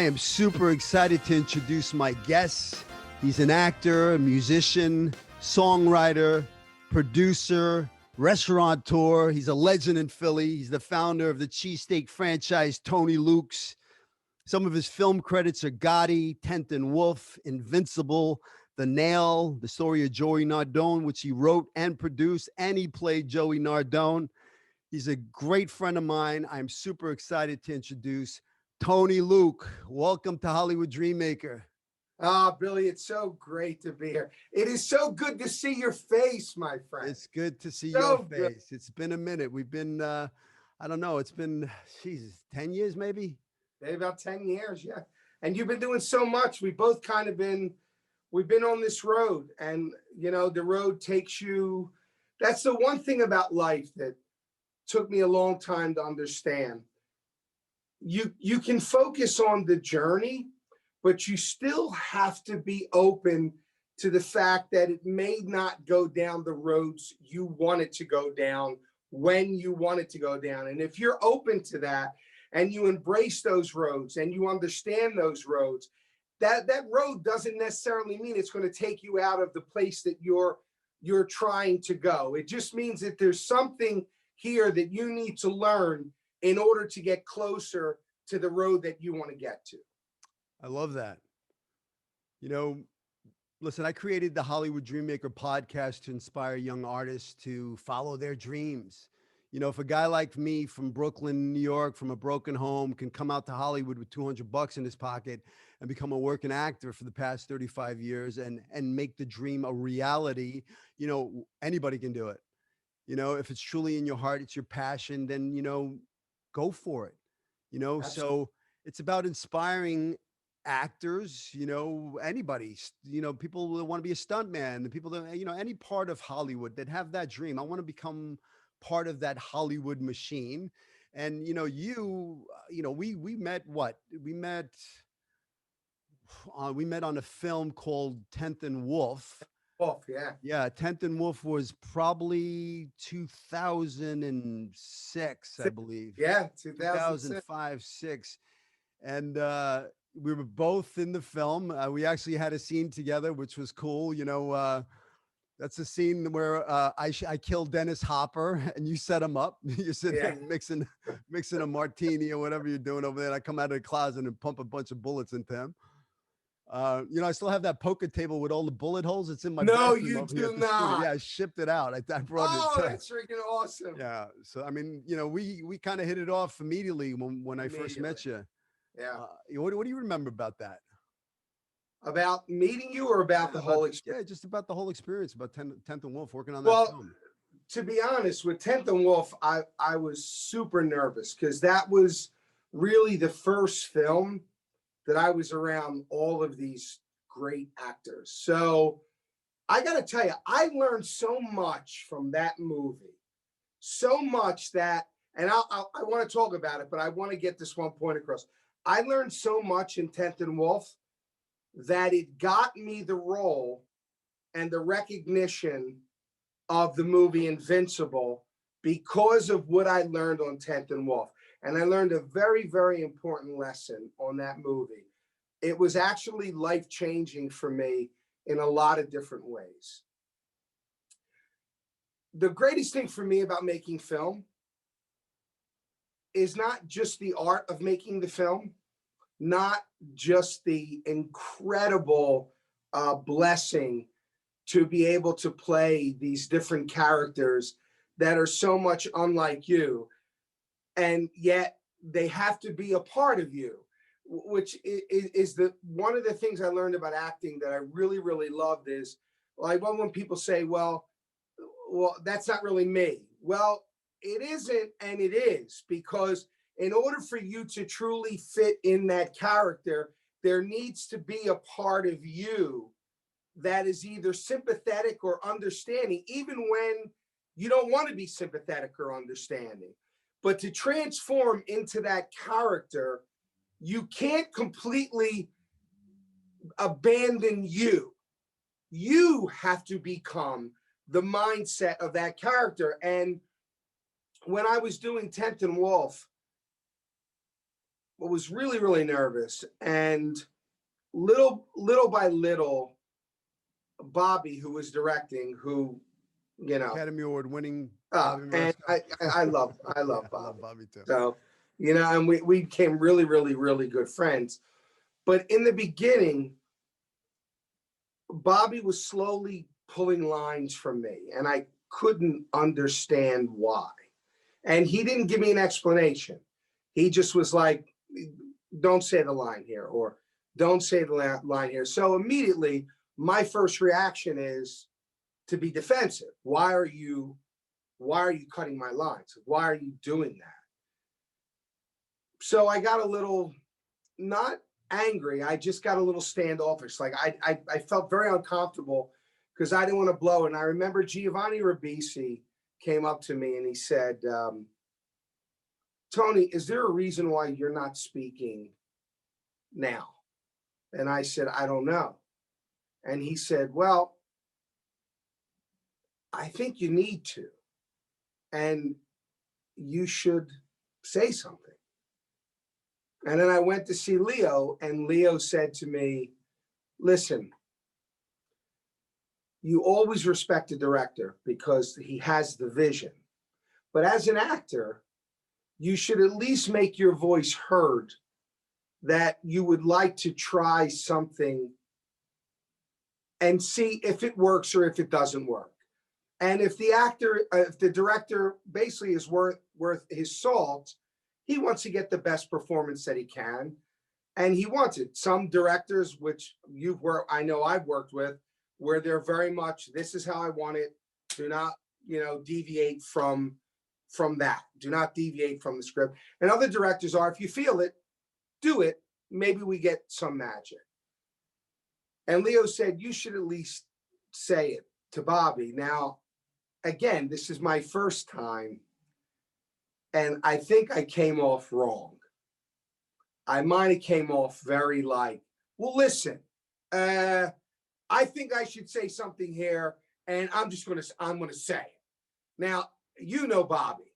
am super excited to introduce my guest. He's an actor, a musician, songwriter, producer, restaurateur. He's a legend in Philly. He's the founder of the cheesesteak franchise, Tony Luke's. Some of his film credits are Gotti, 10th and Wolf, Invincible, The Nail, The Story of Joey Nardone, which he wrote and produced, and he played Joey Nardone. He's a great friend of mine. I'm super excited to introduce Tony Luke. Welcome to Hollywood Dreammaker. Billy, it's so great to be here. It is so good to see your face, my friend. It's good to see So your good. face. It's been a minute. We've been, I don't know, it's been, Jesus, 10 years maybe? Maybe about 10 years, yeah. And you've been doing so much. We've both kind of we've been on this road. And, you know, the road takes you, that's the one thing about life that took me a long time to understand. You can focus on the journey, but you still have to be open to the fact that it may not go down the roads you want it to go down when you want it to go down. And if you're open to that and you embrace those roads and you understand those roads, that road doesn't necessarily mean it's going to take you out of the place that you're trying to go. It just means that there's something here that you need to learn in order to get closer to the road that you want to get to. I love that. You know, listen, I created the Hollywood Dreammaker podcast to inspire young artists to follow their dreams. You know, if a guy like me from Brooklyn, New York, from a broken home can come out to Hollywood with $200 in his pocket and become a working actor for the past 35 years and make the dream a reality, you know, anybody can do it. You know, if it's truly in your heart, it's your passion, then, you know, go for it. You know, Absolutely. so it's about inspiring actors, you know, anybody, you know, people that want to be a stuntman, the people that, you know, any part of Hollywood that have that dream. I want to become part of that Hollywood machine. And, you know, we met what? We met on a film called 10th and Wolf. Wolf, yeah. Yeah, 10th and Wolf was probably 2006, I believe. Yeah, 2006. 2005, 6. And we were both in the film. We actually had a scene together, which was cool. You know, that's a scene where I killed Dennis Hopper and you set him up. You're sitting there mixing a martini or whatever you're doing over there. And I come out of the closet and pump a bunch of bullets into him. You know, I still have that poker table with all the bullet holes. It's in my No, bathroom you over here do at the studio. not. Yeah, I shipped it out. I brought it. That's freaking awesome. Yeah. So I mean, you know, we kind of hit it off immediately when I first met you. Yeah. What do you remember about that? About meeting you or about the whole experience? Yeah, just about the whole experience, about 10th and Wolf, working on that film. To be honest, with 10th and Wolf, I was super nervous because that was really the first film that I was around all of these great actors. So I got to tell you, I learned so much from that movie, so much that, and I want to talk about it, but I want to get this one point across. I learned so much in 10th and Wolf that it got me the role and the recognition of the movie Invincible because of what I learned on 10th and Wolf. And I learned a very, very important lesson on that movie. It was actually life-changing for me in a lot of different ways. The greatest thing for me about making film is not just the art of making the film, not just the incredible blessing to be able to play these different characters that are so much unlike you, and yet they have to be a part of you, which is one of the things I learned about acting that I really, really loved is, like, when people say, well, that's not really me. Well, it isn't, and it is, because in order for you to truly fit in that character, there needs to be a part of you that is either sympathetic or understanding, even when you don't want to be sympathetic or understanding. But to transform into that character, you can't completely abandon you. You have to become the mindset of that character. And when I was doing 10th and Wolf, was really, really nervous. And little by little, Bobby, who was directing, who, you know, Academy Award winning. and I love Yeah, I Bobby. love Bobby too. So, you know, and we became really, really, really good friends. But in the beginning, Bobby was slowly pulling lines from me, and I couldn't understand why. And he didn't give me an explanation. He just was like, don't say the line here, or don't say the line here. So immediately, my first reaction is to be defensive. Why are you cutting my lines? Why are you doing that? So I got a little, not angry. I just got a little standoffish. Like I felt very uncomfortable because I didn't want to blow. And I remember Giovanni Ribisi came up to me and he said, Tony, is there a reason why you're not speaking now? And I said, I don't know. And he said, well, I think you need to, and you should say something. And then I went to see Leo, and Leo said to me, listen, you always respect the director because he has the vision. But as an actor, you should at least make your voice heard that you would like to try something and see if it works or if it doesn't work. And if the director basically is worth his salt, he wants to get the best performance that he can. And he wants it. Some directors, which I know I've worked with, where they're very much, this is how I want it. Do not, deviate from that. Do not deviate from the script. And other directors are, if you feel it, do it. Maybe we get some magic. And Leo said, you should at least say it to Bobby. Now, again, this is my first time, and I think I came off wrong. I might have came off very like, well, listen, I think I should say something here, and I'm going to say it. Now, Bobby,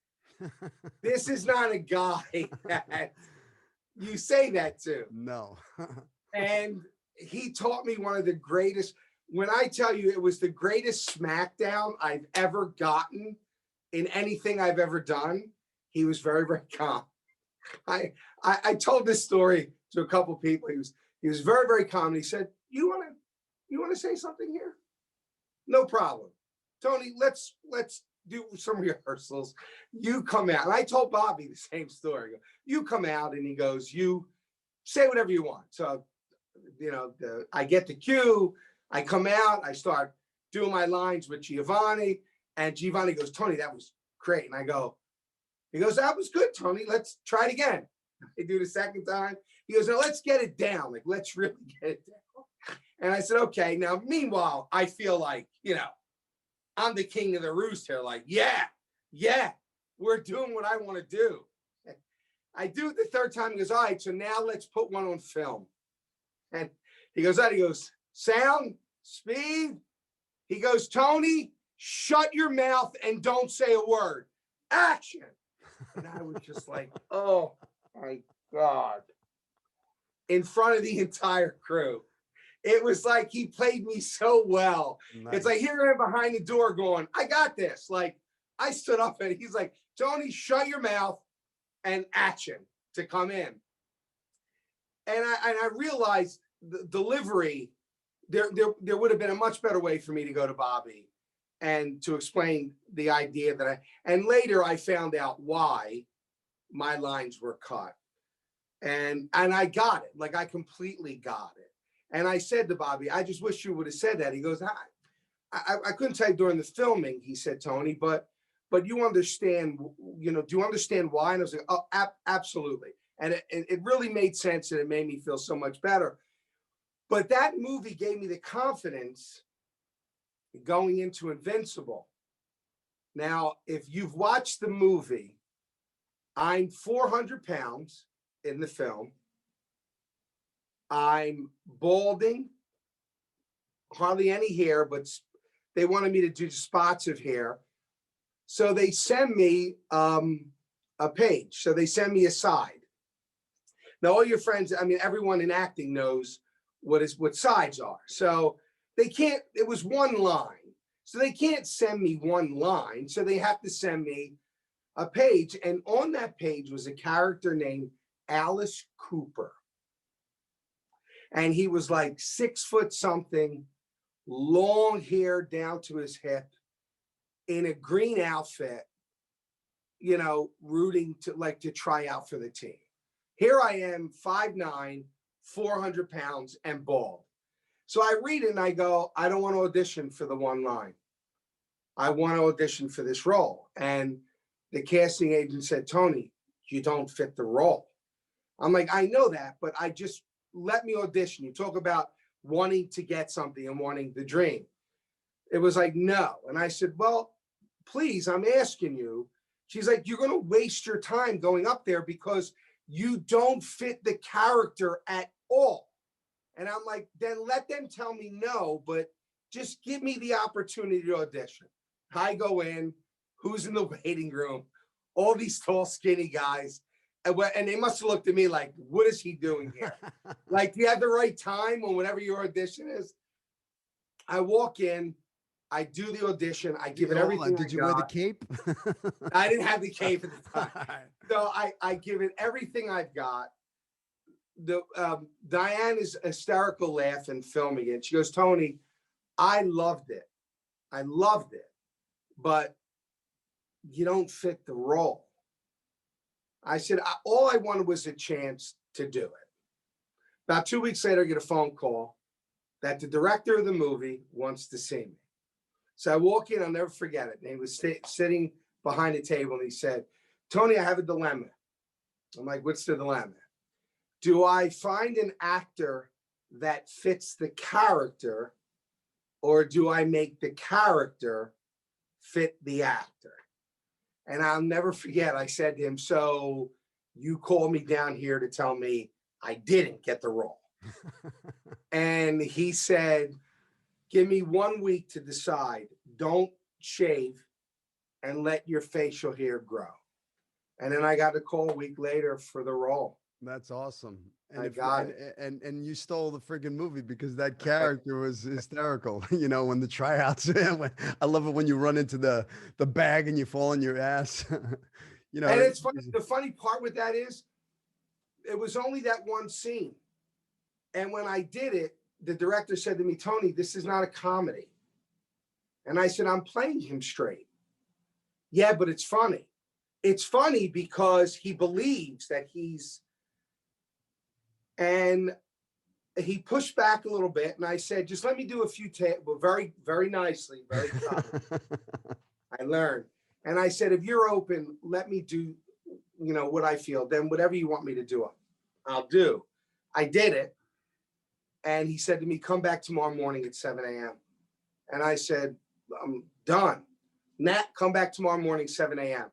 this is not a guy that you say that to. No. And he taught me one of the greatest, when I tell you it was the greatest smackdown I've ever gotten in anything I've ever done, he was very, very calm. I told this story to a couple of people. He was very, very calm. And he said, you want to say something here? No problem. Tony, let's do some rehearsals. You come out. And I told Bobby the same story. You come out, and he goes, you say whatever you want. So, I get the cue. I come out. I start doing my lines with Giovanni. And Giovanni goes, Tony, that was great. And he goes, that was good, Tony. Let's try it again. I do the second time. He goes, now let's get it down. Like, let's really get it down. And I said, okay. Now, meanwhile, I feel like, I'm the king of the roost here. Like, yeah, we're doing what I want to do. I do it the third time. He goes, all right, so now let's put one on film. And he goes, sound, speed. He goes, Tony, shut your mouth and don't say a word. Action. And I was just like, oh my God. In front of the entire crew. It was like he played me so well. Nice. It's like hearing him behind the door going, I got this. Like, I stood up and he's like, Tony, shut your mouth and action to come in. And I realized the delivery, there would have been a much better way for me to go to Bobby and to explain the idea and later I found out why my lines were cut. And I got it. Like, I completely got it. And I said to Bobby, I just wish you would have said that. He goes, I couldn't tell you during the filming, he said, Tony, but you understand, do you understand why? And I was like, oh, absolutely. And it really made sense, and it made me feel so much better. But that movie gave me the confidence going into Invincible. Now, if you've watched the movie, I'm 400 pounds in the film. I'm balding, hardly any hair, but they wanted me to do spots of hair. So they send me a page. So they send me a side. Now, all your friends, I mean, everyone in acting knows what sides are. So they can't, it was one line. So they can't send me one line. So they have to send me a page. And on that page was a character named Alice Cooper. And he was like 6 foot something, long hair down to his hip, in a green outfit, you know, rooting to try out for the team. Here I am, 5'9", 400 pounds, and bald. So I read it and I go, I don't want to audition for the one line. I want to audition for this role. And the casting agent said, Tony, you don't fit the role. I'm like, I know that, but I just let me audition. You talk about wanting to get something and wanting the dream. It was like, no. And I said, well, please, I'm asking you. She's like, you're going to waste your time going up there because you don't fit the character at all. And I'm like, then let them tell me no, but just give me the opportunity to audition. I go in, who's in the waiting room? All these tall, skinny guys. And they must have looked at me like, what is he doing here? Like, do you have the right time on whatever your audition is? I walk in, I do the audition, I give it everything. Did you wear the cape? I didn't have the cape at the time. So I give it everything I've got. Diane is hysterical laughing, filming it. She goes, Tony, I loved it. I loved it, but you don't fit the role. I said, all I wanted was a chance to do it. About 2 weeks later, I get a phone call that the director of the movie wants to see me. So I walk in, I'll never forget it. And he was sitting behind a table and he said, Tony, I have a dilemma. I'm like, what's the dilemma? Do I find an actor that fits the character, or do I make the character fit the actor? And I'll never forget, I said to him, so you called me down here to tell me I didn't get the role. And he said, give me 1 week to decide. Don't shave and let your facial hair grow. And then I got a call a week later for the role. That's awesome. And I got it. And you stole the friggin' movie because that character was hysterical. You know, when the tryouts, I love it when you run into the bag and you fall on your ass. You know, and it's funny. The funny part with that is, it was only that one scene. And when I did it, the director said to me, Tony, this is not a comedy. And I said, I'm playing him straight. Yeah, but it's funny. It's funny because he believes that he's, and he pushed back a little bit. And I said, just let me do a few takes, well, very, very nicely, very calm. I learned. And I said, if you're open, let me do, you know, what I feel. Then whatever you want me to do, I'll do. I did it. And he said to me, come back tomorrow morning at 7 a.m. And I said, I'm done. Nat, come back tomorrow morning, 7 a.m.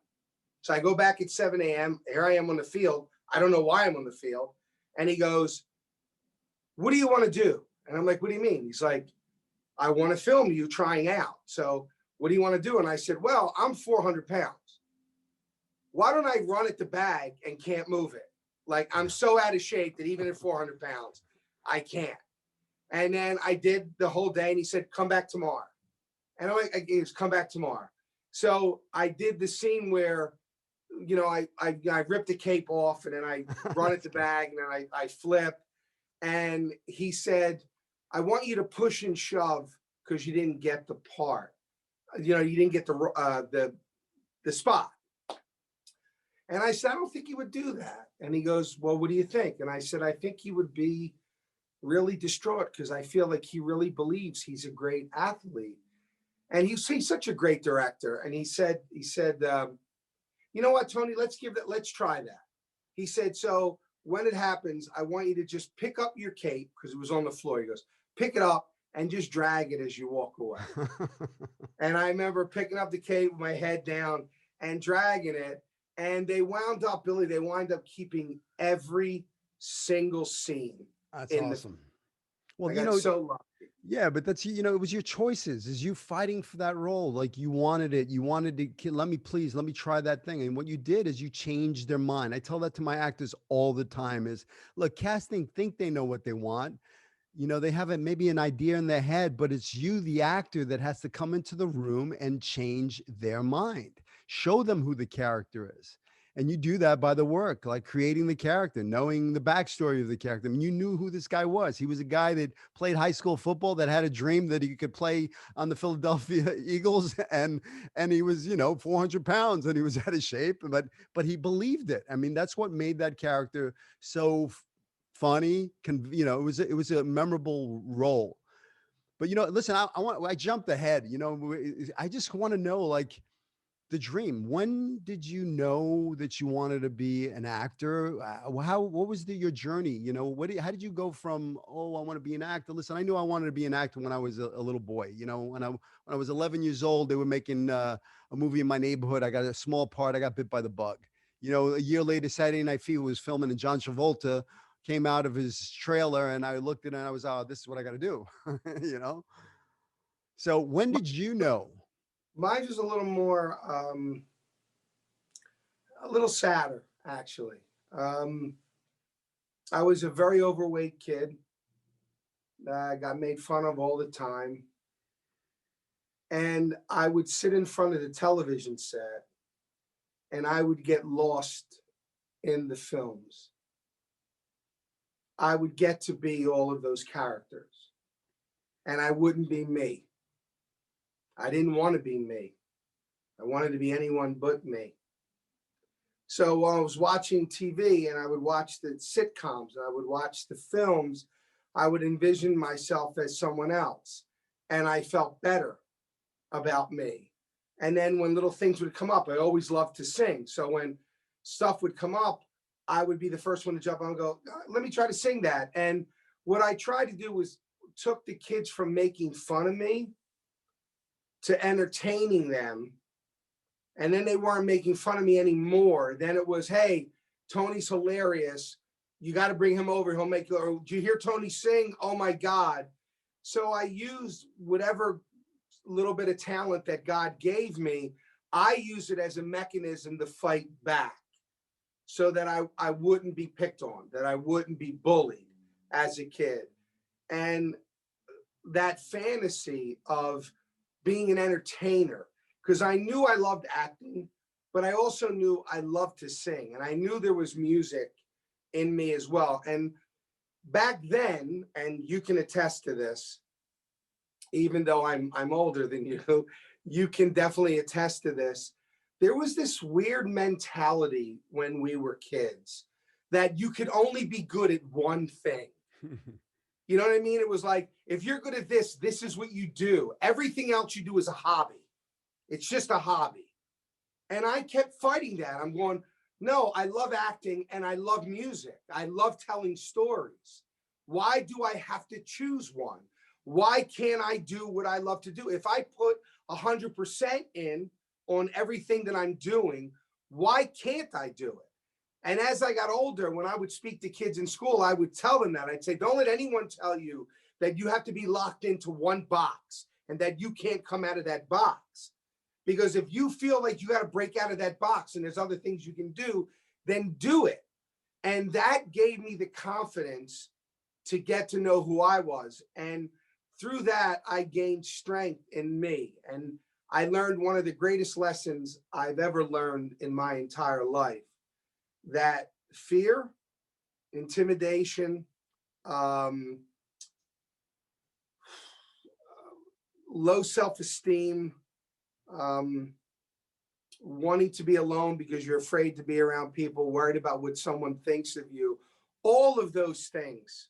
So I go back at 7 a.m. Here I am on the field. I don't know why I'm on the field. And he goes, what do you want to do? And I'm like, what do you mean? He's like, I want to film you trying out. So what do you want to do? And I said, well, I'm 400 pounds. Why don't I run at the bag and can't move it? Like, I'm so out of shape that even at 400 pounds, I can't. And then I did the whole day and he said, come back tomorrow. And I'm like, he was, come back tomorrow. So I did the scene where, you know, I ripped the cape off and then I run at the bag and then I flip. And he said, I want you to push and shove because you didn't get the part. You know, you didn't get the spot. And I said, I don't think he would do that. And he goes, well, what do you think? And I said, I think he would be really distraught because I feel like he really believes he's a great athlete. And he's such a great director. And he said, you know what, Tony, let's try that. He said, so when it happens, I want you to just pick up your cape because it was on the floor. He goes, pick it up and just drag it as you walk away. And I remember picking up the cape with my head down and dragging it. And they wind up keeping every single scene. That's awesome. Well, you know, so Yeah, but that's, it was your choices, is you fighting for that role. Like you wanted it. You wanted to, let me please, let me try that thing. And what you did is you changed their mind. I tell that to my actors all the time is, look, casting think they know what they want. They have maybe an idea in their head, but it's you, the actor, that has to come into the room and change their mind. Show them who the character is. And you do that by the work, like creating the character, knowing the backstory of the character. I mean, you knew who this guy was. He was a guy that played high school football, that had a dream that he could play on the Philadelphia Eagles, and he was, 400 pounds, and he was out of shape, but he believed it. I mean, that's what made that character so funny. It was a memorable role. But listen, I jumped ahead. I just want to know, like, the dream. When did you know that you wanted to be an actor? What was your journey? How did you go from, oh, I want to be an actor? Listen, I knew I wanted to be an actor when I was a little boy. When I was 11 years old, they were making a movie in my neighborhood. I got a small part. I got bit by the bug. A year later, Saturday Night Fever was filming, and John Travolta came out of his trailer, and I looked at it and I was, oh, this is what I got to do. you know. So when did you know? Mine was a little more, a little sadder, actually. Um, I was a very overweight kid. I got made fun of all the time. And I would sit in front of the television set and I would get lost in the films. I would get to be all of those characters and I wouldn't be me. I didn't want to be me. I wanted to be anyone but me. So while I was watching TV and I would watch the sitcoms and I would watch the films, I would envision myself as someone else. And I felt better about me. And then when little things would come up, I always loved to sing. So when stuff would come up, I would be the first one to jump on and go, let me try to sing that. And what I tried to do was took the kids from making fun of me to entertaining them. And then they weren't making fun of me anymore. Then it was, hey, Tony's hilarious. You got to bring him over. He'll make you, or, do you hear Tony sing? Oh my God. So I used whatever little bit of talent that God gave me. I use it as a mechanism to fight back so that I wouldn't be picked on, that I wouldn't be bullied as a kid. And that fantasy of being an entertainer, because I knew I loved acting, but I also knew I loved to sing. And I knew there was music in me as well. And back then, and you can attest to this, even though I'm older than you, you can definitely attest to this. There was this weird mentality when we were kids that you could only be good at one thing. You know what I mean? It was like, if you're good at this, this is what you do. Everything else you do is a hobby. It's just a hobby. And I kept fighting that. I'm going, no, I love acting and I love music. I love telling stories. Why do I have to choose one? Why can't I do what I love to do? If I put 100% in on everything that I'm doing, why can't I do it? And as I got older, when I would speak to kids in school, I would tell them that. I'd say, don't let anyone tell you that you have to be locked into one box and that you can't come out of that box. Because if you feel like you got to break out of that box and there's other things you can do, then do it. And that gave me the confidence to get to know who I was. And through that, I gained strength in me. And I learned one of the greatest lessons I've ever learned in my entire life, that fear, intimidation, low self-esteem, wanting to be alone because you're afraid to be around people, worried about what someone thinks of you, all of those things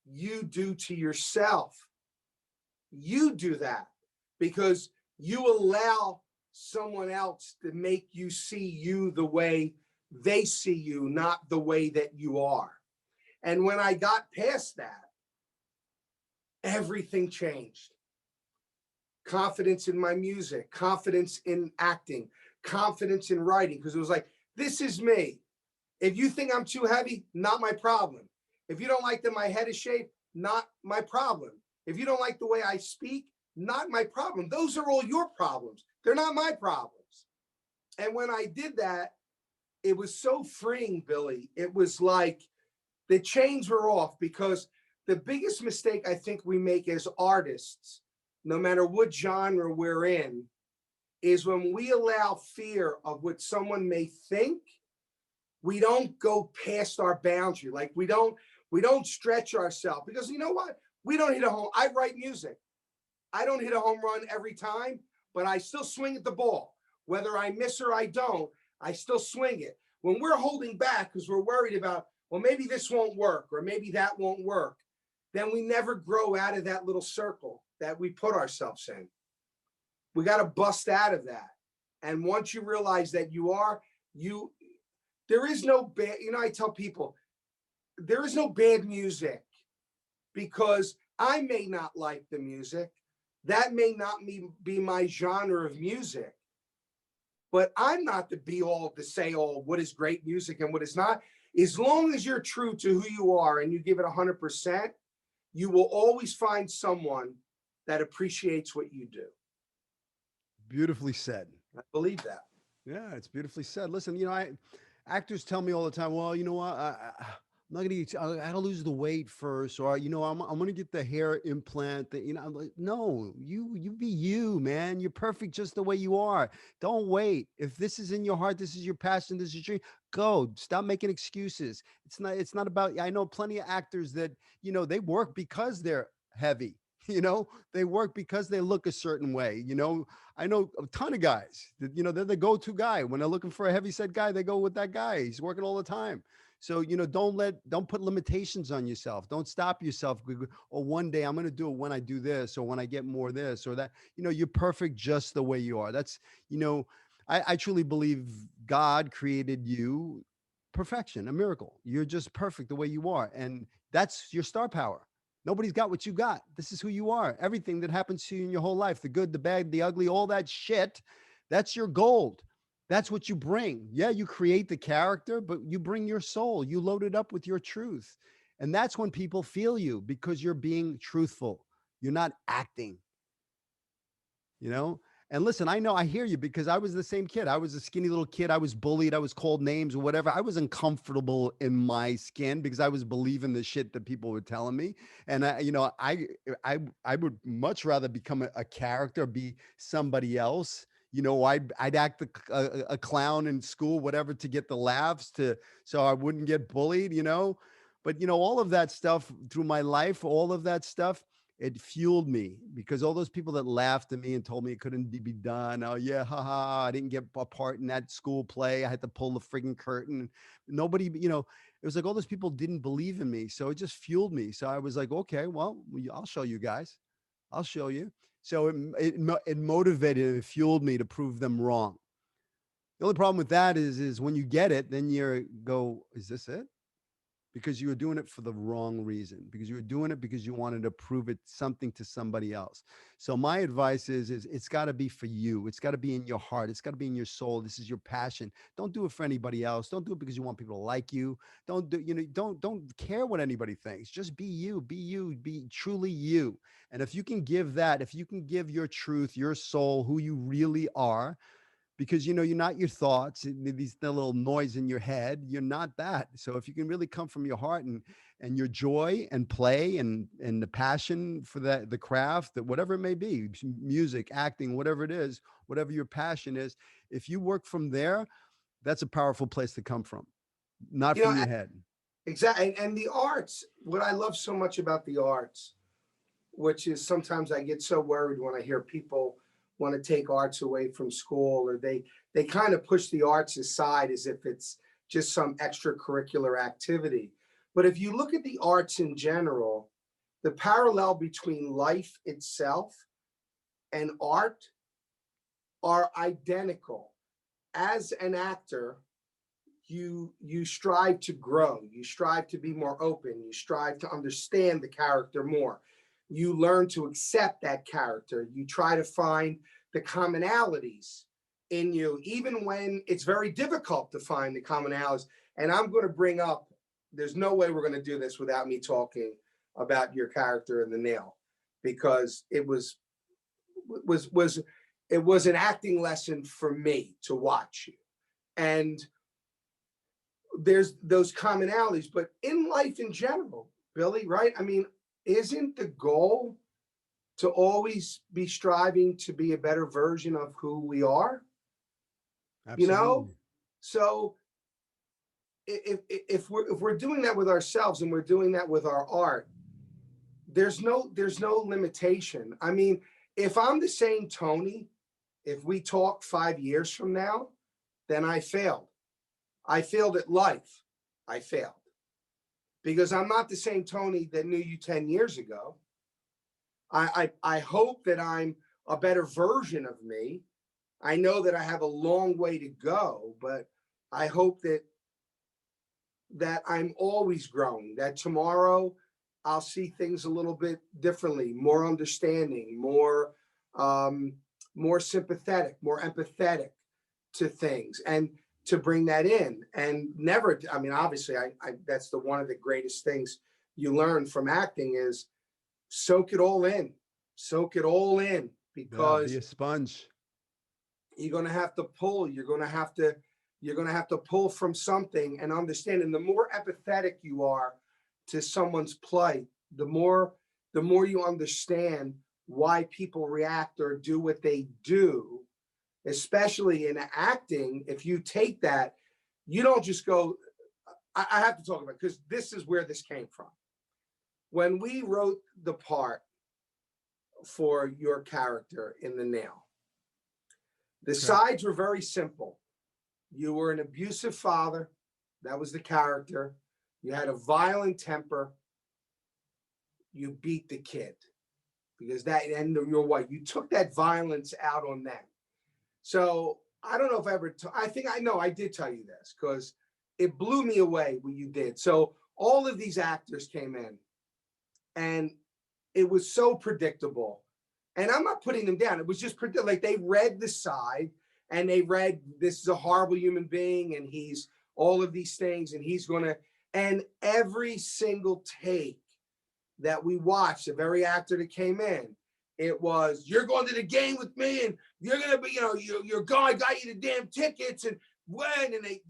you do to yourself. You do that because you allow someone else to make you see you the way they see you, not the way that you are. And when I got past that, everything changed. Confidence in my music, confidence in acting, confidence in writing, because it was like, this is me. If you think I'm too heavy, not my problem. If you don't like that my head is shaped, not my problem. If you don't like the way I speak, not my problem. Those are all your problems. They're not my problems. And when I did that, it was so freeing, Billy. It was like the chains were off, because the biggest mistake I think we make as artists, no matter what genre we're in, is when we allow fear of what someone may think, we don't go past our boundary. Like we don't stretch ourselves, because you know what? We don't hit a home. I write music. I don't hit a home run every time, but I still swing at the ball. Whether I miss or I don't, I still swing it. When we're holding back because we're worried about, well, maybe this won't work or maybe that won't work, then we never grow out of that little circle that we put ourselves in. We got to bust out of that. And once you realize that there is no bad, I tell people, there is no bad music, because I may not like the music. That may not be my genre of music. But I'm not the be all to say all what is great music and what is not. As long as you're true to who you are and you give it 100%, you will always find someone that appreciates what you do. Beautifully said. I believe that. Yeah, it's beautifully said. Listen, actors tell me all the time, well, you know what? I'm not gonna get, I gotta lose the weight first, or I'm gonna get the hair implant. I'm like, no, you be you, man. You're perfect just the way you are. Don't wait. If this is in your heart, this is your passion, this is your dream. Go. Stop making excuses. It's not about. I know plenty of actors that they work because they're heavy. They work because they look a certain way. I know a ton of guys that they're the go-to guy when they're looking for a heavy set guy. They go with that guy. He's working all the time. So, don't put limitations on yourself. Don't stop yourself. Or one day I'm going to do it when I do this, or when I get more this or that. You're perfect just the way you are. That's, I truly believe God created you perfection, a miracle. You're just perfect the way you are. And that's your star power. Nobody's got what you got. This is who you are. Everything that happens to you in your whole life, the good, the bad, the ugly, all that shit, that's your gold. That's what you bring. Yeah, you create the character, but you bring your soul. You load it up with your truth. And that's when people feel you, because you're being truthful. You're not acting, And listen, I hear you, because I was the same kid. I was a skinny little kid. I was bullied. I was called names or whatever. I was uncomfortable in my skin because I was believing the shit that people were telling me. And I would much rather become a character, be somebody else. I'd act a clown in school, whatever, to get the laughs, so I wouldn't get bullied, But all of that stuff through my life, all of that stuff, it fueled me, because all those people that laughed at me and told me it couldn't be done. Oh yeah, haha, I didn't get a part in that school play. I had to pull the frigging curtain. Nobody, it was like all those people didn't believe in me. So it just fueled me. So I was like, okay, well, I'll show you guys. I'll show you. So it motivated and it fueled me to prove them wrong. The only problem with that is when you get it, then you go, is this it? Because you were doing it for the wrong reason, because you were doing it because you wanted to prove it something to somebody else. So my advice is it's got to be for you. It's got to be in your heart. It's got to be in your soul. This is your passion. Don't do it for anybody else. Don't do it because you want people to like you. Don't care what anybody thinks. Just be you, be truly you. And if you can give that, if you can give your truth, your soul, who you really are, because you're not your thoughts, these the little noise in your head. You're not that. So if you can really come from your heart and your joy and play and the passion for the craft, that whatever it may be, music, acting, whatever it is, whatever your passion is, if you work from there, that's a powerful place to come from, not from your head. Exactly. And the arts, what I love so much about the arts, which is sometimes I get so worried when I hear people want to take arts away from school, or they kind of push the arts aside as if it's just some extracurricular activity. But if you look at the arts in general, the parallel between life itself and art are identical. As an actor, you strive to grow, you strive to be more open, you strive to understand the character more. You learn to accept that character. You try to find the commonalities in you, even when it's very difficult to find the commonalities. And I'm going to bring up, there's no way we're going to do this without me talking about your character in The Nail. because it was an acting lesson for me to watch you. And there's those commonalities, but in life in general, Billy, right? I mean, isn't the goal to always be striving to be a better version of who we are? Absolutely. You know, so if we're doing that with ourselves and we're doing that with our art, there's no limitation. I mean, if I'm the same Tony, if we talk 5 years from now, then I failed. I failed at life. I failed because I'm not the same Tony that knew you 10 years ago. I hope that I'm a better version of me. I know that I have a long way to go, but I hope that I'm always growing, that tomorrow I'll see things a little bit differently, more understanding, more sympathetic, more empathetic to things, and to bring that in. And never, I mean, obviously, I that's one of the greatest things you learn from acting is soak it all in, because be a sponge. you're going to have to pull. You're going to have to pull from something and understand. And the more empathetic you are to someone's plight, the more you understand why people react or do what they do. Especially in acting, if you take that, you don't just go. I have to talk about it because this is where this came from. When we wrote the part for your character in The Nail, the sides were very simple. You were an abusive father. That was the character. You had a violent temper. You beat the kid because and your wife. You took that violence out on them. So I don't know if I ever, I think I know I did tell you this because it blew me away what you did. So all of these actors came in and it was so predictable. And I'm not putting them down. It was just like they read the side and they read this is a horrible human being and he's all of these things and he's going to, and every single take that we watched, the very actor that came in, it was, you're going to the game with me and you're going to be, your guy got you the damn tickets and when, and they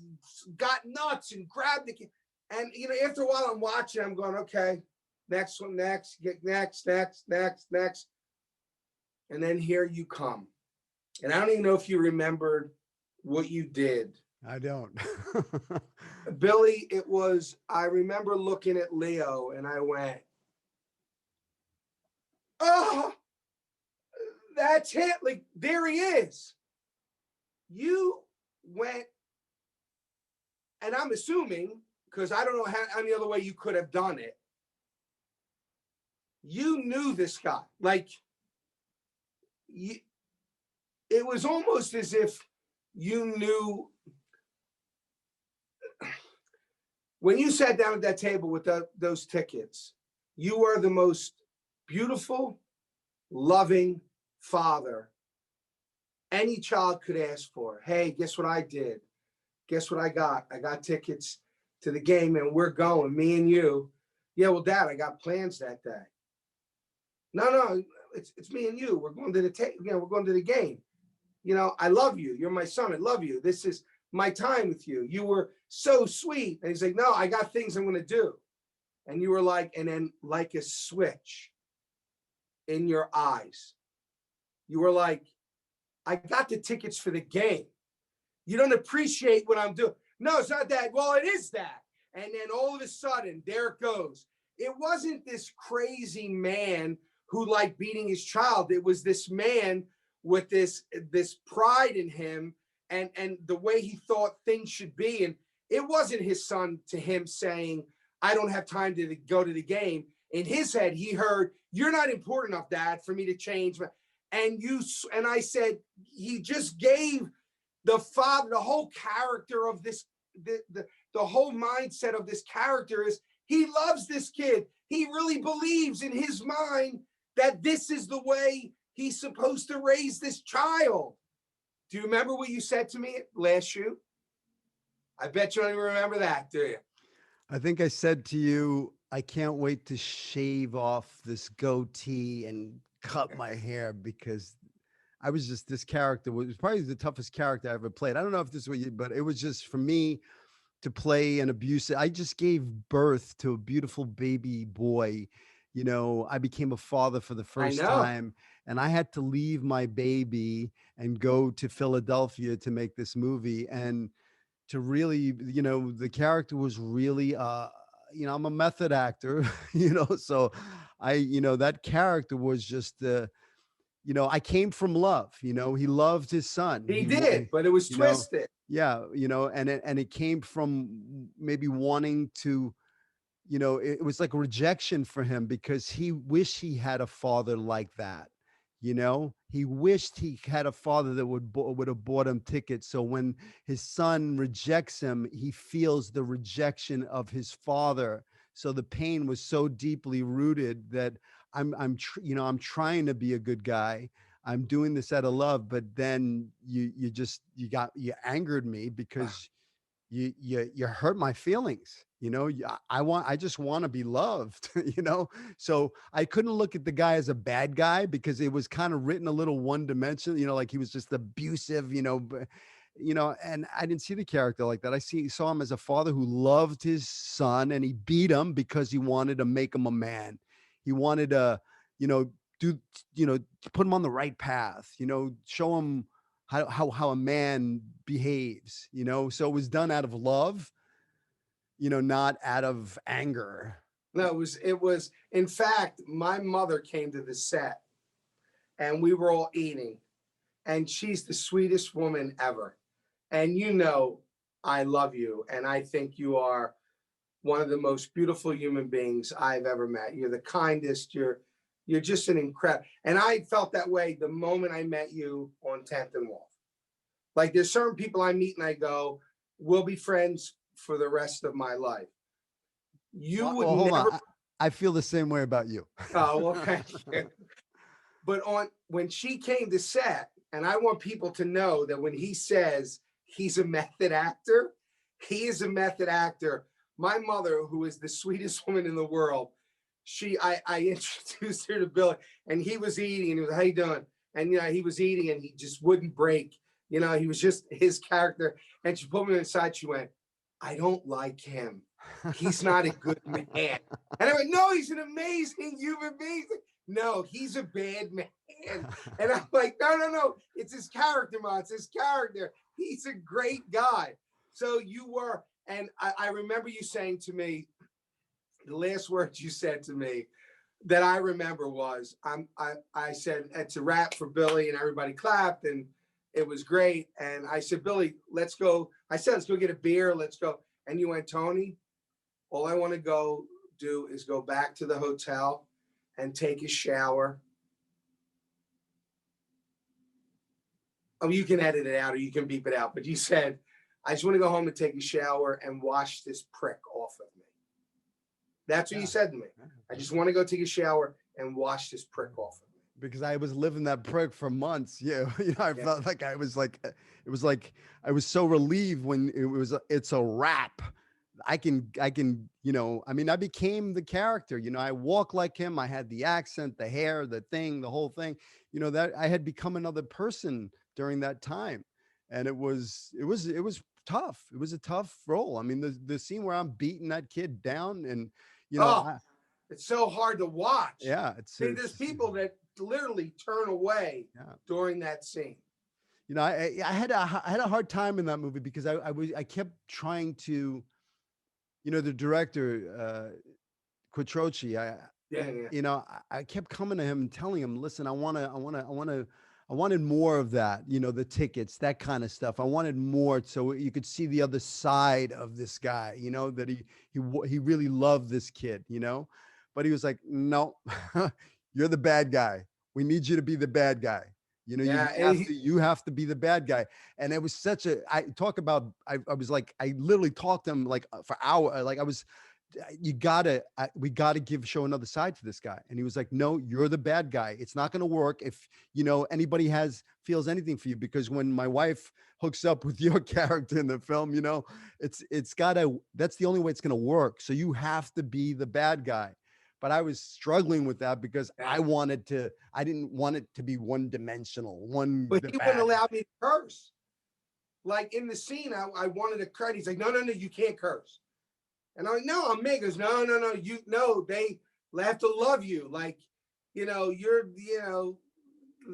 got nuts and grabbed the kid. And, after a while I'm watching, I'm going, okay, next one, next. And then here you come. And I don't even know if you remembered what you did. I don't. Billy, I remember looking at Leo and I went, oh, that's it. Like, there he is. You went, and I'm assuming, because I don't know how any other way you could have done it. You knew this guy. Like, it was almost as if you knew. When you sat down at that table with those tickets, you were the most beautiful, loving father any child could ask for. Hey, guess what I did? Guess what I got? I got tickets to the game and we're going, me and you. Yeah, well, Dad, I got plans that day. No, it's me and you. We're going to we're going to the game. I love you. You're my son. I love you. This is my time with you. You were so sweet. And he's like, no, I got things I'm going to do. And you were like, and then like a switch in your eyes, you were like, I got the tickets for the game. You don't appreciate what I'm doing. No, it's not that. Well, it is that. And then all of a sudden, there it goes. It wasn't this crazy man who liked beating his child. It was this man with this pride in him and the way he thought things should be. And it wasn't his son to him saying, I don't have time to go to the game. In his head, he heard, you're not important enough, Dad, for me to change. And I said, he just gave the father, the whole character of this, the whole mindset of this character is he loves this kid. He really believes in his mind that this is the way he's supposed to raise this child. Do you remember what you said to me last shoot? I bet you don't even remember that, do you? I think I said to you, I can't wait to shave off this goatee and cut my hair because I was just this character was probably the toughest character I ever played. I don't know if this is what you, but it was just for me to play an abusive. I just gave birth to a beautiful baby boy. You know, I became a father for the I first know. time, and I had to leave my baby and go to Philadelphia to make this movie. And to really, you know, the character was really, you know, I'm a method actor, you know, so you know, that character was just, you know, I came from love. You know, he loved his son. He did, but it was You know, twisted. yeah, you know, and it came from maybe wanting to, you know, it was like rejection for him because he wished he had a father like that. You know, he wished he had a father that would have bought him tickets. So when his son rejects him, he feels the rejection of his father. So the pain was so deeply rooted that you know, I'm trying to be a good guy. I'm doing this out of love, but then you angered me because you hurt my feelings. You know, I just want to be loved. You know, so I couldn't look at the guy as a bad guy because it was kind of written a little one dimensional, you know, like he was just abusive, you know, you know, and I didn't see the character like that. Saw him as a father who loved his son and he beat him because he wanted to make him a man. He wanted to, you know, do, you know, put him on the right path, you know, show him how a man behaves, you know. So it was done out of love, you know, not out of anger. No, it was in fact, my mother came to the set and we were all eating, and she's the sweetest woman ever. And you know, I love you, and I think you are one of the most beautiful human beings I've ever met. You're the kindest. You're just an incredible. And I felt that way the moment I met you on 10th and Wolf. Like there's certain people I meet and I go, we'll be friends for the rest of my life. You Well, would well hold on. never. I feel the same way about you. Oh, well, thank you. But when she came to set, and I want people to know that when he says he's a method actor, he is a method actor. My mother, who is the sweetest woman in the world, I introduced her to Billy, and he was eating, and he was, how you doing? And you know, he was eating, and he just wouldn't break. You know, he was just his character. And she pulled me inside. She went, I don't like him. He's not a good man. And I went, no, he's an amazing human being. No, he's a bad man. And I'm like, no, it's his character, Mom. It's his character. He's a great guy. So you were, and I remember you saying to me, the last words you said to me that I remember was, I said, it's a wrap for Billy, and everybody clapped, and it was great. And I said, Billy, let's go. I said, let's go get a beer. Let's go. And you went, Tony, all I want to go do is go back to the hotel and take a shower. Oh, you can edit it out or you can beep it out. But you said, I just want to go home and take a shower and wash this prick off of me. That's what you said to me. I just want to go take a shower and wash this prick off of me. Because I was living that prick for months. Yeah. You know, I felt like it was like I was so relieved when it's a wrap. I can, you know, I mean, I became the character, you know, I walk like him. I had the accent, the hair, the thing, the whole thing, you know, that I had become another person during that time. And it was tough. It was a tough role. I mean, the scene where I'm beating that kid down and, you know, Oh, it's so hard to watch. Yeah. There's people that literally turn away during that scene. You know, I had a hard time in that movie because I kept trying to, you know, the director, Quattrochi, you know, I kept coming to him and telling him, listen, I wanted more of that, you know, the tickets, that kind of stuff. I wanted more so you could see the other side of this guy, you know, that he really loved this kid, you know, but he was like, no, you're the bad guy. We need you to be the bad guy. You know, you have to be the bad guy. And it was such I was like, I literally talked to him like for hours. Like I was, we gotta show another side to this guy. And he was like, no, you're the bad guy. It's not going to work if, anybody feels anything for you, because when my wife hooks up with your character in the film, that's the only way it's going to work. So you have to be the bad guy. But I was struggling with that because I didn't want it to be one dimensional, But the he wouldn't bad. allow me to curse. Like in the scene, I wanted to curse. He's like, no, you can't curse. And I'm like, no, I'm me. He goes, no, they have to love you. Like, you're,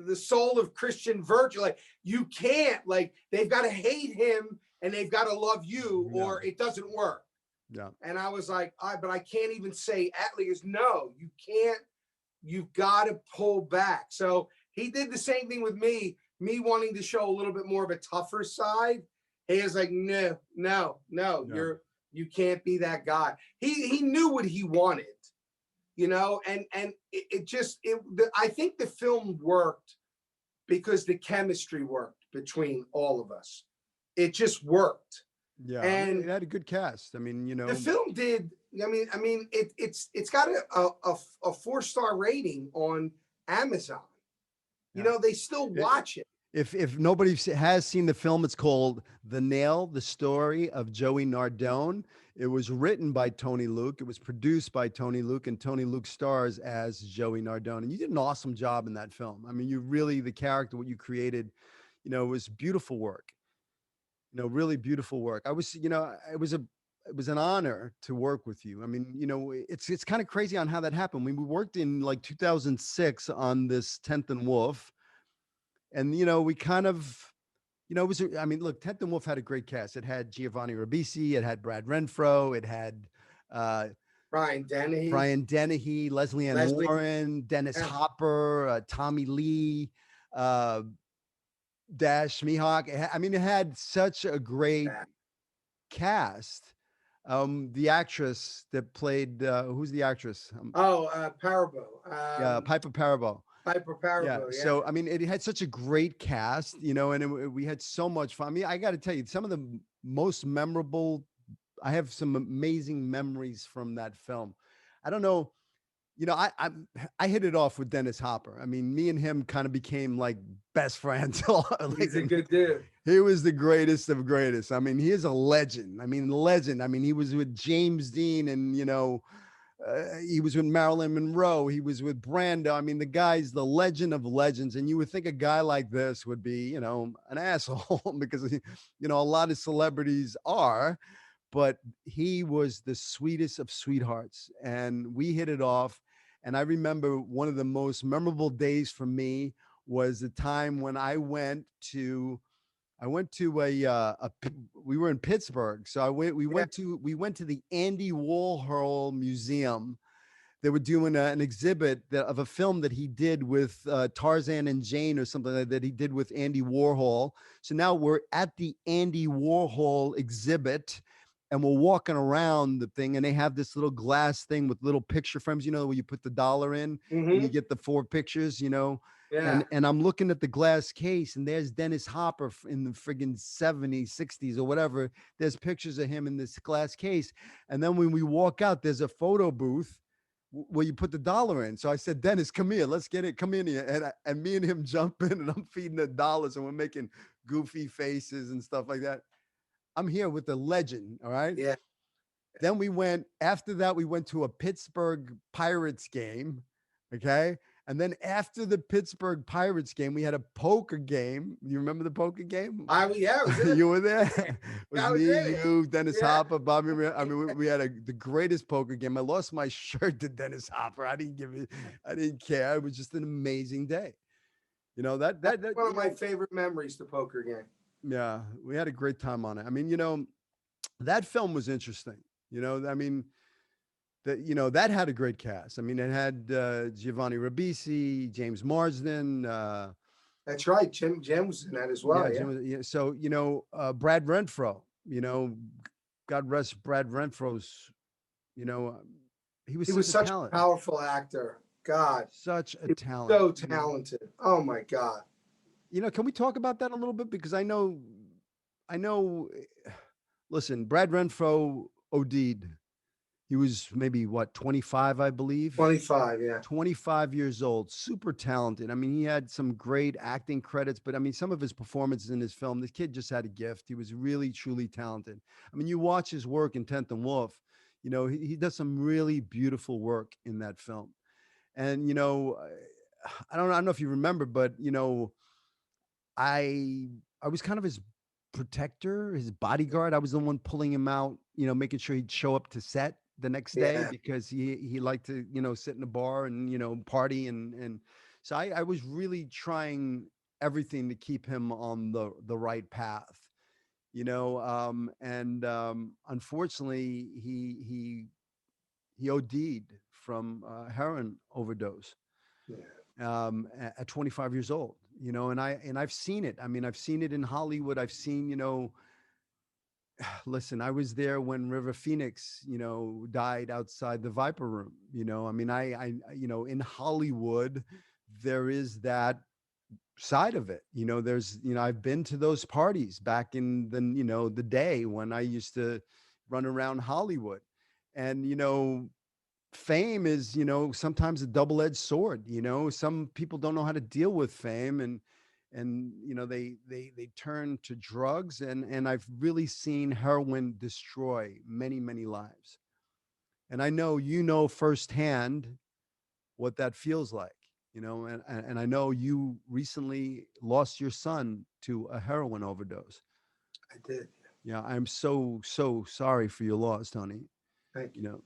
the soul of Christian virtue. Like, you can't, like, they've got to hate him and they've got to love you, or it doesn't work. Yeah. And I was like, but I can't even say Atlee is no, you can't, you've got to pull back. So he did the same thing with me wanting to show a little bit more of a tougher side. He is like, no, you can't be that guy. He knew what he wanted, and I think the film worked because the chemistry worked between all of us. It just worked. Yeah. And it had a good cast. I mean, the film did. It's got a 4-star rating on Amazon. They still watch it. If nobody has seen the film, it's called The Nail, the Story of Joey Nardone. It was written by Tony Luke. It was produced by Tony Luke, and Tony Luke stars as Joey Nardone. And you did an awesome job in that film. I mean, the character, what you created, it was beautiful work. Really beautiful work. It was an honor to work with you. I mean, it's kind of crazy on how that happened. We worked in like 2006 on this 10th and Wolf. And, we kind of, look, 10th and Wolf had a great cast. It had Giovanni Ribisi, it had Brad Renfro, it had Brian Dennehy, Leslie Ann Warren, Dennis Hopper, Tommy Lee, Dash Mihawk. It had such a great cast. The actress that played, who's the actress? Parabo. Piper Parabo. Piper Parabo, yeah. So, it had such a great cast, and we had so much fun. I got to tell you, some of the most memorable, I have some amazing memories from that film. I don't know, I hit it off with Dennis Hopper. Me and him kind of became like best friends. He's a good dude. He was the greatest of greatest. He is a legend. Legend. He was with James Dean and, he was with Marilyn Monroe. He was with Brando. The guy's the legend of legends. And you would think a guy like this would be, an asshole because, a lot of celebrities are, but he was the sweetest of sweethearts. And we hit it off. And I remember one of the most memorable days for me was the time when we were in Pittsburgh. So we went to the Andy Warhol Museum. They were doing an exhibit of a film that he did with Tarzan and Jane or something like that he did with Andy Warhol. So now we're at the Andy Warhol exhibit and we're walking around the thing, and they have this little glass thing with little picture frames, where you put the dollar in and you get the 4 pictures, Yeah. And I'm looking at the glass case, and there's Dennis Hopper in the friggin' 70s, 60s, or whatever. There's pictures of him in this glass case. And then when we walk out, there's a photo booth where you put the dollar in. So I said, Dennis, come here. Let's get it. Come in here. And me and him jump in, and I'm feeding the dollars, and we're making goofy faces and stuff like that. I'm here with the legend. All right. Yeah. Then after that, we went to a Pittsburgh Pirates game. Okay. And then after the Pittsburgh Pirates game, we had a poker game. You remember the poker game? Yeah. You were there? It was me, you, Dennis Hopper, Bobby. We had the greatest poker game. I lost my shirt to Dennis Hopper. I didn't care. It was just an amazing day. That's one of my favorite memories, the poker game. Yeah, we had a great time on it. That film was interesting. That had a great cast. It had Giovanni Ribisi, James Marsden. That's right. Jim was in that as well. Yeah. So, Brad Renfro, God rest Brad Renfro's, he was such a powerful actor. God. Such a talent. So talented. Oh my God. Can we talk about that a little bit? Because I know, listen, Brad Renfro OD'd. He was maybe what, 25, I believe. 25, yeah. 25 years old, super talented. I mean, he had some great acting credits, but I mean, some of his performances in this film, this kid just had a gift. He was really, truly talented. I mean, you watch his work in 10th and Wolf, you know, he does some really beautiful work in that film. And, you know, I don't know if you remember, but, you know, I, I was kind of his protector, his bodyguard. I was the one pulling him out, you know, making sure he'd show up to set the next day Yeah. because he liked to, you know, sit in a bar and, you know, party and so I was really trying everything to keep him on the right path, you know. And unfortunately he OD'd from heroin overdose Yeah. at 25 years old, you know. And I've seen it. I mean, I've seen it in Hollywood. I've seen, you know, listen, I was there when River Phoenix, you know, died outside the Viper Room. You know, I mean, you know, in Hollywood, there is that side of it. You know, there's, you know, I've been to those parties back in the, you know, the day when I used to run around Hollywood. And, you know, fame is, you know, sometimes a double-edged sword. You know, some people don't know how to deal with fame, and you know, they turn to drugs, and I've really seen heroin destroy many lives. And I know, you know, firsthand what that feels like, you know. And I know you recently lost your son to a heroin overdose. I did. Yeah, I'm so sorry for your loss, Tony. Thank You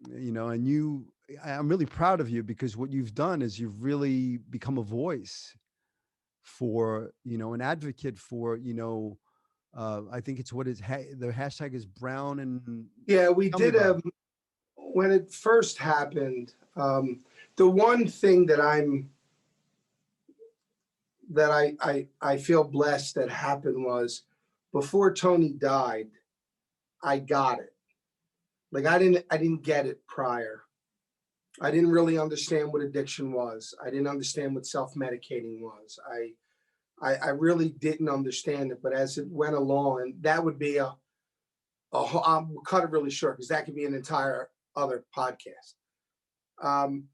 you. know, and I'm really proud of you, because what you've done is you've really become a voice for, you know, an advocate for, you know, I think it's what is the hashtag is brown. And Yeah, we tell me did about it. when it first happened. The one thing that I feel blessed that happened was before Tony died, I got it. Like I didn't get it prior. I didn't really understand what addiction was. I didn't understand what self-medicating was. I really didn't understand it. But as it went along, and that would be we'll cut it really short because that could be an entire other podcast. Um,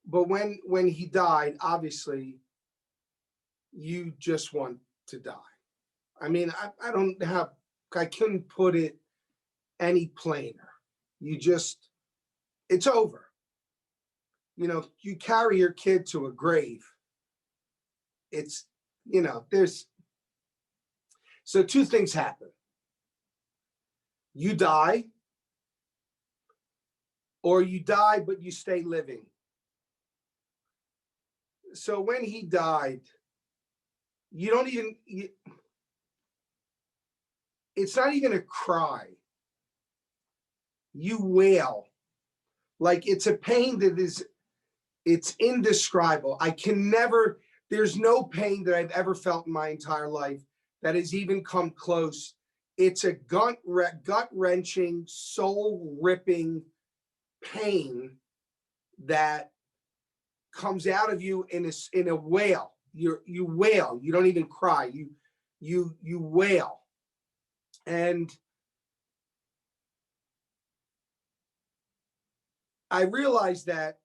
but when he died, obviously you just want to die. I mean, I don't have, I couldn't put it any plainer. You just, it's over. You know, you carry your kid to a grave. It's, you know, so two things happen. You die, or you die, but you stay living. So when he died, you don't even, it's not even a cry. You wail. Like it's a pain that is, it's indescribable. I can never, there's no pain that I've ever felt in my entire life that has even come close. It's a gut wrenching, soul ripping pain that comes out of you in a wail. You wail. You don't even cry. You wail. And I realized that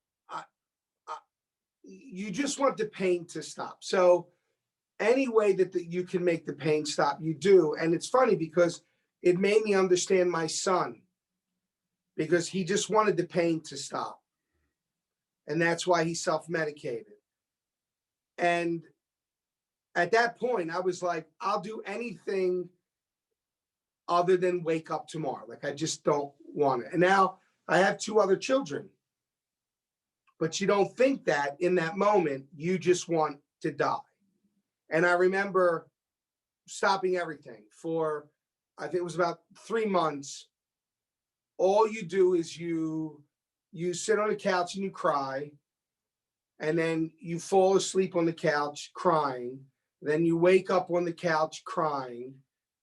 you just want the pain to stop. So any way that you can make the pain stop, you do. And it's funny because it made me understand my son, because he just wanted the pain to stop. And that's why he self-medicated. And at that point, I was like, I'll do anything other than wake up tomorrow. Like, I just don't want it. And now I have two other children. But you don't think that in that moment, you just want to die. And I remember stopping everything for, I think it was about 3 months. All you do is you sit on the couch and you cry, and then you fall asleep on the couch crying, then you wake up on the couch crying,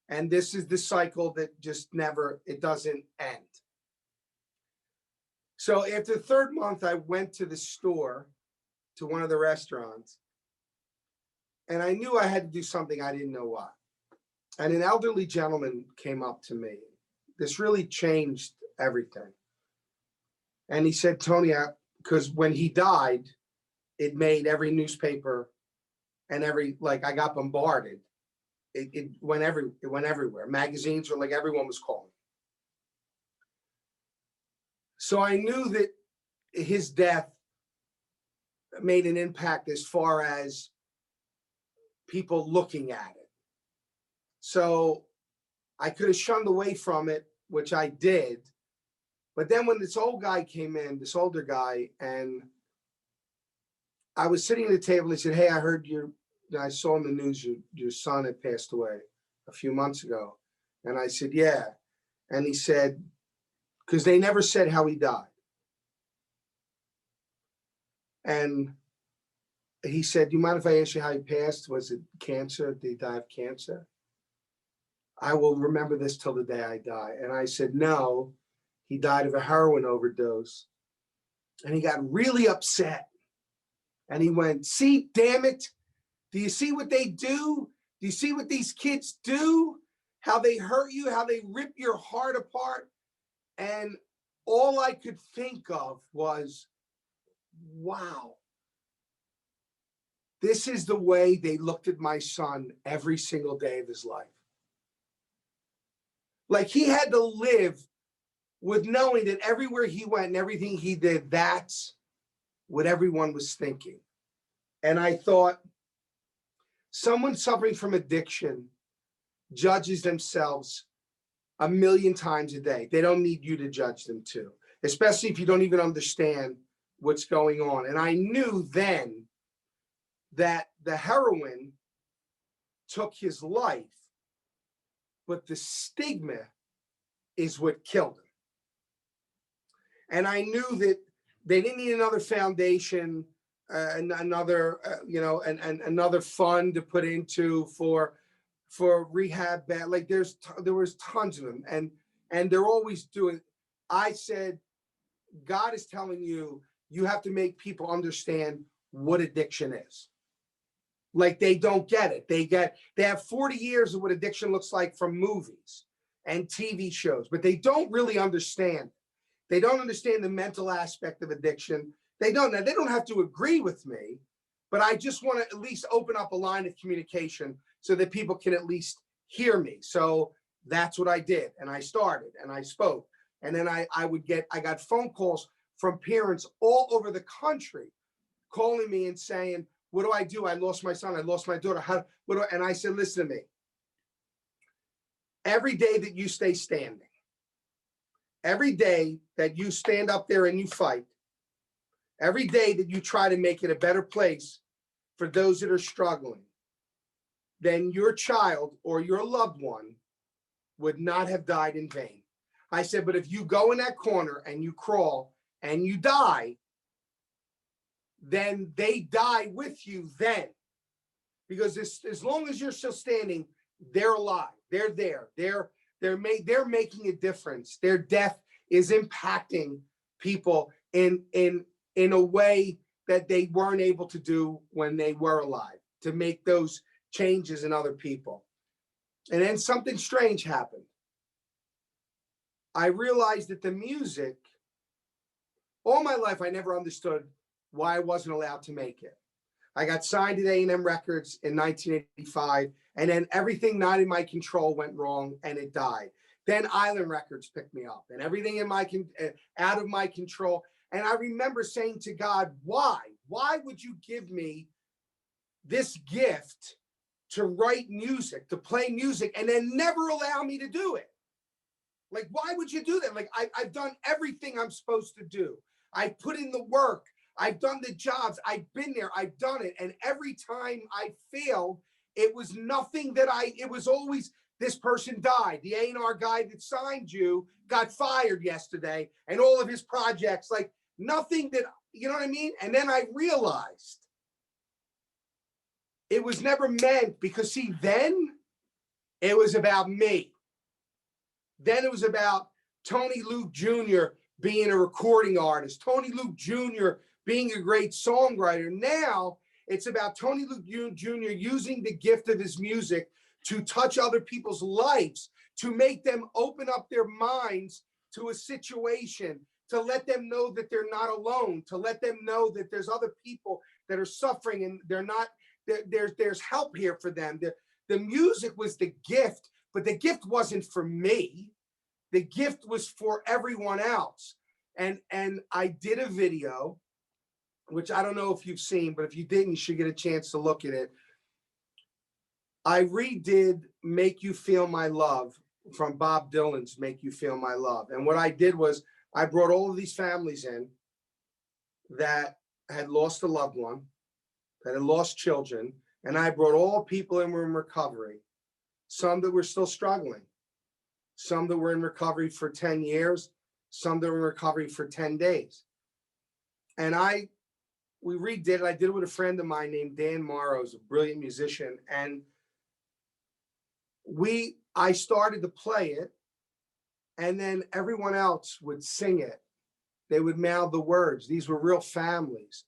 and this is the cycle that just never, it doesn't end. So after the third month, I went to the store, to one of the restaurants, and I knew I had to do something. I didn't know what. And an elderly gentleman came up to me. This really changed everything. And he said, Tony, because when he died, it made every newspaper and I got bombarded. It went everywhere. Magazines were like, everyone was calling. So I knew that his death made an impact as far as people looking at it. So I could have shunned away from it, which I did. But then when this older guy, and I was sitting at the table and he said, hey, I saw in the news your son had passed away a few months ago. And I said, yeah. And he said, because they never said how he died. And he said, do you mind if I ask you how he passed? Was it cancer? Did he die of cancer? I will remember this till the day I die. And I said, no, he died of a heroin overdose. And he got really upset. And he went, see, damn it. Do you see what they do? Do you see what these kids do? How they hurt you, how they rip your heart apart. And all I could think of was, wow. This is the way they looked at my son every single day of his life. Like he had to live with knowing that everywhere he went and everything he did, that's what everyone was thinking. And I thought, someone suffering from addiction judges themselves a million times a day. They don't need you to judge them too, especially if you don't even understand what's going on. And I knew then that the heroin took his life, but the stigma is what killed him. And I knew that they didn't need another foundation, another fund to put into for rehab. Like there was tons of them, and they're always doing. I said, God is telling you, you have to make people understand what addiction is. Like they don't get it. They have 40 years of what addiction looks like from movies and TV shows, but they don't really understand. They don't understand the mental aspect of addiction. They don't have to agree with me, but I just want to at least open up a line of communication so that people can at least hear me. So that's what I did. And I started and I spoke. And then I got phone calls from parents all over the country calling me and saying, what do I do? I lost my son. I lost my daughter. And I said, listen to me. Every day that you stay standing, every day that you stand up there and you fight, every day that you try to make it a better place for those that are struggling, then your child or your loved one would not have died in vain. I said, but if you go in that corner and you crawl and you die, then they die with you then. Because as long as you're still standing, they're alive. They're there. They're making a difference. Their death is impacting people in a way that they weren't able to do when they were alive, to make those changes in other people. And then something strange happened. I realized that the music, all my life, I never understood why I wasn't allowed to make it. I got signed at A&M Records in 1985, and then everything not in my control went wrong and it died. Then Island Records picked me up and everything out of my control. And I remember saying to God, why? Why would you give me this gift to write music, to play music, and then never allow me to do it? Like, why would you do that? Like, I've done everything I'm supposed to do. I put in the work. I've done the jobs. I've been there. I've done it. And every time I failed, it was nothing it was always, this person died. The A&R guy that signed you got fired yesterday, and all of his projects, like nothing that, you know what I mean? And then I realized it was never meant, because see, then it was about me. Then it was about Tony Luke Jr. being a recording artist, Tony Luke Jr. being a great songwriter. Now it's about Tony Luke Jr. using the gift of his music to touch other people's lives, to make them open up their minds to a situation, to let them know that they're not alone, to let them know that there's other people that are suffering and they're not, there's help here for them. The music was the gift, but the gift wasn't for me. The gift was for everyone else. And I did a video, which I don't know if you've seen, but if you didn't, you should get a chance to look at it. I redid Make You Feel My Love from Bob Dylan's Make You Feel My Love. And what I did was I brought all of these families in that had lost a loved one, that had lost children, and I brought all people in were in recovery, some that were still struggling, some that were in recovery for 10 years, some that were in recovery for 10 days. And we redid it. I did it with a friend of mine named Dan Morrow, who's a brilliant musician. And I started to play it, and then everyone else would sing it. They would mouth the words. These were real families.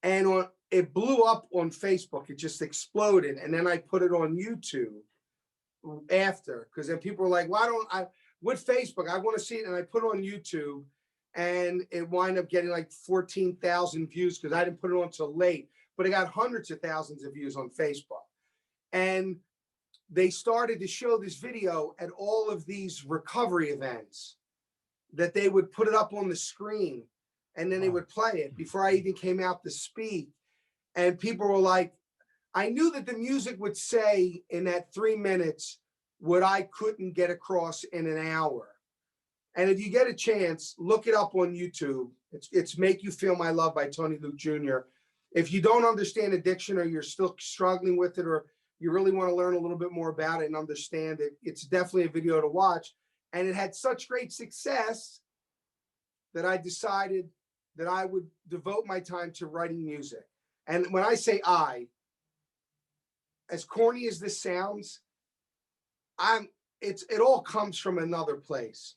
And it blew up on Facebook. It just exploded. And then I put it on YouTube after, because then people were like, why don't I, with Facebook, I want to see it. And I put it on YouTube, and it wound up getting like 14,000 views because I didn't put it on until late, but it got hundreds of thousands of views on Facebook. And they started to show this video at all of these recovery events, that they would put it up on the screen and then they would play it before I even came out to speak. And people were like, I knew that the music would say in that 3 minutes what I couldn't get across in an hour. And if you get a chance, look it up on YouTube. It's Make You Feel My Love by Tony Luke Jr. If you don't understand addiction, or you're still struggling with it, or you really want to learn a little bit more about it and understand it, it's definitely a video to watch. And it had such great success that I decided that I would devote my time to writing music. And when I say as corny as this sounds, it all comes from another place.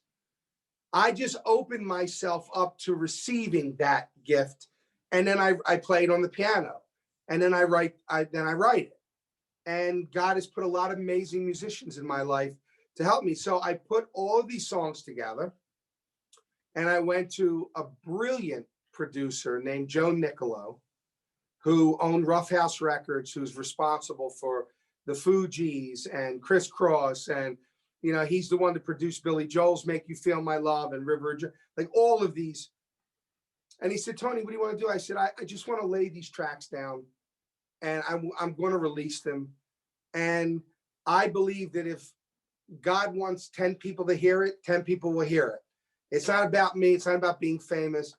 I just opened myself up to receiving that gift. And then I play it on the piano, and then I write it. And God has put a lot of amazing musicians in my life to help me. So I put all of these songs together, and I went to a brilliant producer named Joe Nicolo, who owned Rough House Records, who's responsible for the Fugees and Criss Cross. And, you know, he's the one that produced Billy Joel's Make You Feel My Love and River, like all of these. And he said, Tony, what do you want to do? I said, I just want to lay these tracks down, and I'm going to release them. And I believe that if God wants 10 people to hear it, 10 people will hear it. It's not about me. It's not about being famous.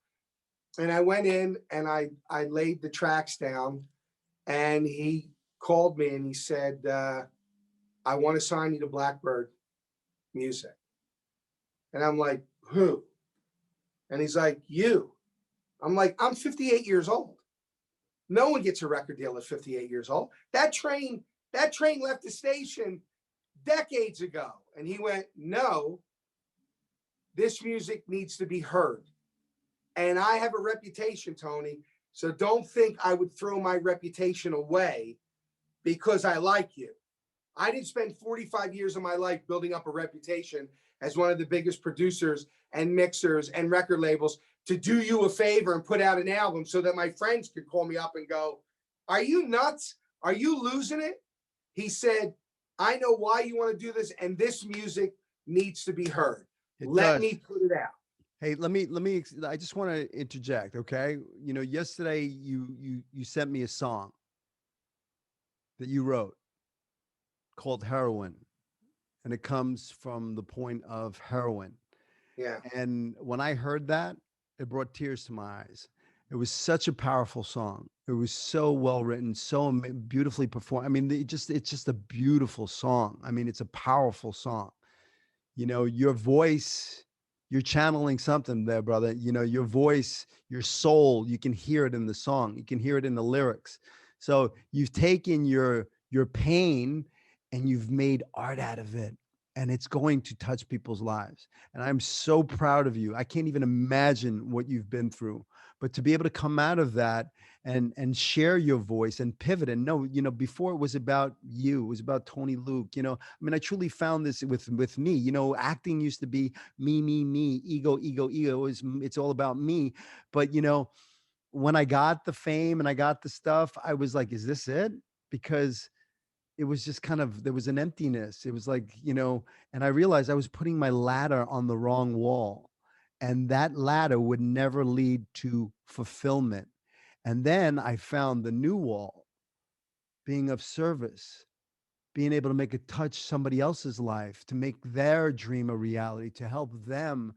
And I went in and I laid the tracks down, and he called me and he said, I want to sign you to Blackbird Music. And I'm like, who? And he's like, you. I'm like, I'm 58 years old. No one gets a record deal at 58 years old. That train left the station decades ago. And he went, no, this music needs to be heard. And I have a reputation, Tony. So don't think I would throw my reputation away because I like you. I didn't spend 45 years of my life building up a reputation as one of the biggest producers and mixers and record labels to do you a favor and put out an album so that my friends could call me up and go, are you nuts? Are you losing it? He said, I know why you want to do this, and this music needs to be heard. Let me put it out. Hey, I just want to interject. Okay. You know, yesterday you sent me a song that you wrote called Heroin, and it comes from the point of heroin. Yeah. And when I heard that, it brought tears to my eyes. It was such a powerful song. It was so well written, so beautifully performed. I mean, it's just a beautiful song. I mean, it's a powerful song. You know, your voice, you're channeling something there, brother. You know, your voice, your soul, you can hear it in the song. You can hear it in the lyrics. So you've taken your pain and you've made art out of it. and it's going to touch people's lives. And I'm so proud of you. I can't even imagine what you've been through, but to be able to come out of that and share your voice and pivot and know, before it was about you, it was about Tony Luke. I mean, I truly found this with me. Acting used to be me, ego, ego, ego. It's all about me. But when I got the fame and I got the stuff, I was like, is this it? Because it was just kind of, there was an emptiness. It was like, and I realized I was putting my ladder on the wrong wall, and that ladder would never lead to fulfillment. And then I found the new wall, being of service, being able to make it touch somebody else's life, to make their dream a reality, to help them.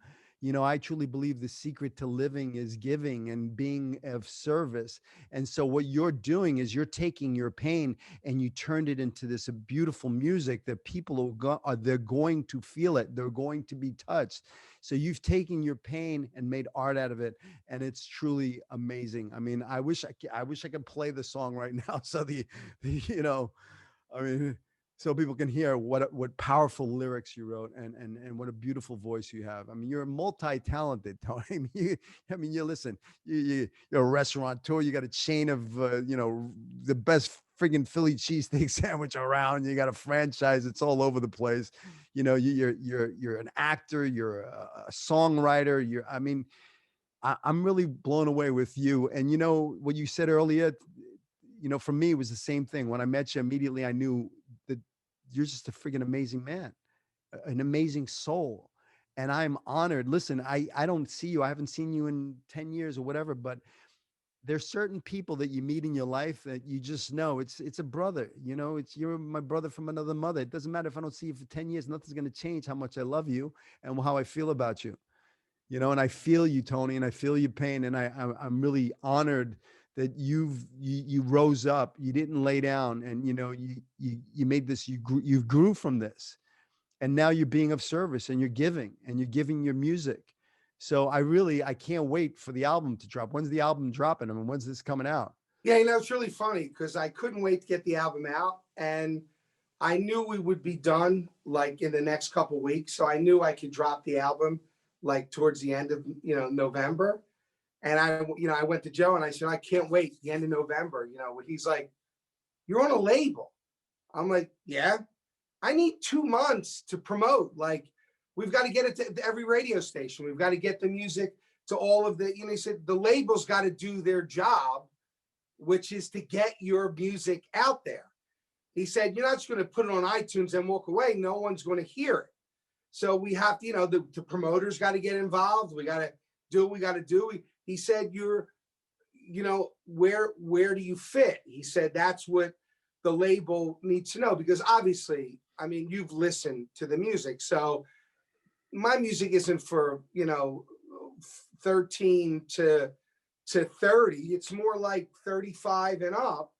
I truly believe the secret to living is giving and being of service. And so what you're doing is you're taking your pain and you turned it into this beautiful music that people they're going to feel it. They're going to be touched. So you've taken your pain and made art out of it. And it's truly amazing. I mean, I wish I could play the song right now. So I mean, so people can hear what powerful lyrics you wrote and what a beautiful voice you have. I mean, you're multi-talented, Tony. You listen, you're a restaurateur. You got a chain of the best friggin' Philly cheesesteak sandwich around. You got a franchise. It's all over the place. You're an actor. You're a songwriter. I'm really blown away with you. And what you said earlier, for me, it was the same thing. When I met you, immediately I knew that you're just a friggin' amazing man, an amazing soul. And I'm honored. Listen, I don't see you. I haven't seen you in 10 years or whatever, but there's certain people that you meet in your life that you just know it's a brother. You're my brother from another mother. It doesn't matter if I don't see you for 10 years, nothing's going to change how much I love you and how I feel about you. And I feel you, Tony, and I feel your pain. And I'm really honored that you rose up, you didn't lay down, and you made this, you grew from this, and now you're being of service and you're giving your music. So I can't wait for the album to drop. When's the album dropping? I mean, when's this coming out? Yeah, it's really funny because I couldn't wait to get the album out, and I knew we would be done like in the next couple of weeks. So I knew I could drop the album like towards the end of November. And I went to Joe and I said, I can't wait the end of November. He's like, you're on a label. I'm like, yeah, I need 2 months to promote. Like, we've got to get it to every radio station. We've got to get the music to all of the, he said, the label's got to do their job, which is to get your music out there. He said, you're not just going to put it on iTunes and walk away. No one's going to hear it. So we have to, the promoters got to get involved. We got to do what we got to do. He said, where do you fit? He said, that's what the label needs to know, because obviously, I mean, you've listened to the music. So my music isn't for, 13 to 30. It's more like 35 and up,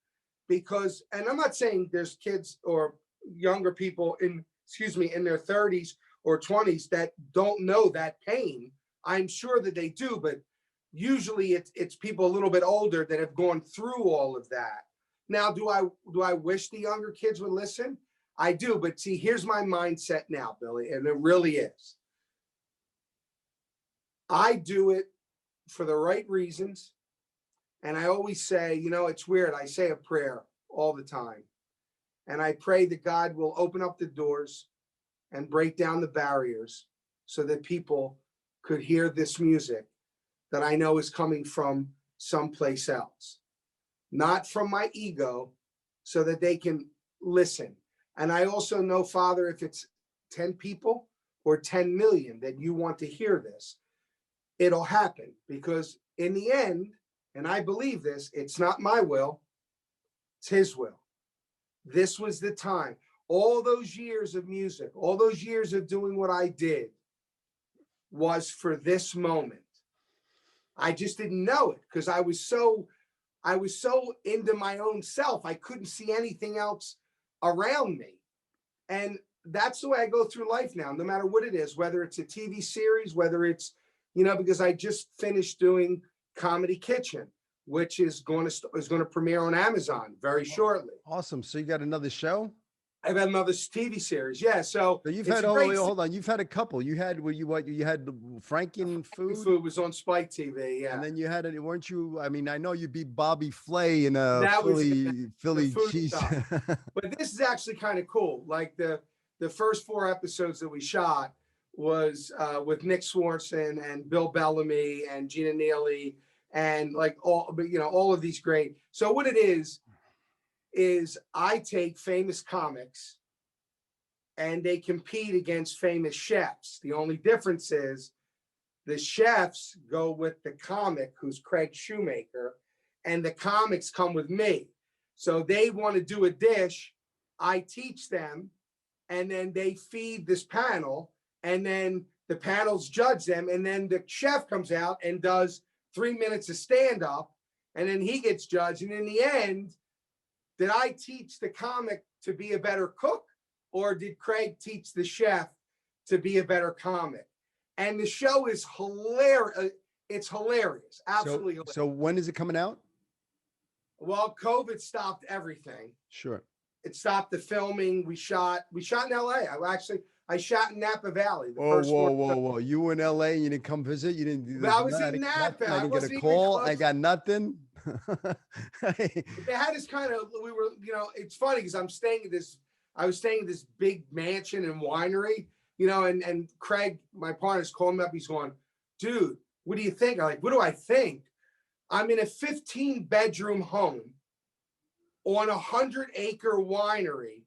because, and I'm not saying there's kids or younger people in their 30s or 20s that don't know that pain. I'm sure that they do, but usually it's people a little bit older that have gone through all of that. Now, do I wish the younger kids would listen? I do, but see, here's my mindset now, Billy, and it really is. I do it for the right reasons. And I always say, it's weird. I say a prayer all the time. And I pray that God will open up the doors and break down the barriers so that people could hear this music that I know is coming from someplace else, not from my ego, so that they can listen. And I also know, Father, if it's 10 people or 10 million that you want to hear this, it'll happen, because in the end, and I believe this, it's not my will, it's his will. This was the time. All those years of music, all those years of doing what I did was for this moment. I just didn't know it because I was so into my own self. I couldn't see anything else around me. And that's the way I go through life now, no matter what it is, whether it's a TV series, whether it's, because I just finished doing Comedy Kitchen, which is going to premiere on Amazon very shortly. Awesome. So you got another show? I've had another TV series. Yeah. So you've it's had, a great hold on. You've had a couple. You had, you had the Franken food. food was on Spike TV. Yeah. And then you had it, weren't you? I mean, I know you beat Bobby Flay in a That was Philly food cheese. stuff. But this is actually kind of cool. Like the first 4 episodes that we shot was with Nick Swartzen and Bill Bellamy and Gina Neely and like all of these great. So what it is I take famous comics and they compete against famous chefs. The only difference is the chefs go with the comic, who's Craig Shoemaker, and the comics come with me. So they want to do a dish, I teach them, and then they feed this panel, and then the panels judge them, and then the chef comes out and does 3 minutes of stand-up, and then he gets judged. And in the end, did I teach the comic to be a better cook, or did Craig teach the chef to be a better comic? And the show is hilarious. It's hilarious. Absolutely hilarious. So when is it coming out? Well, COVID stopped everything. Sure. It stopped the filming. We shot in LA. I shot in Napa Valley. Whoa. You were in LA and you didn't come visit? You didn't do this? I was in Napa. I didn't get a call. I got nothing. They had this kind of, we were, it's funny because I was staying at this big mansion and winery, and Craig, my partner's calling me up. He's going, dude, what do you think? I'm like, what do I think? I'm in a 15-bedroom home on a 100-acre winery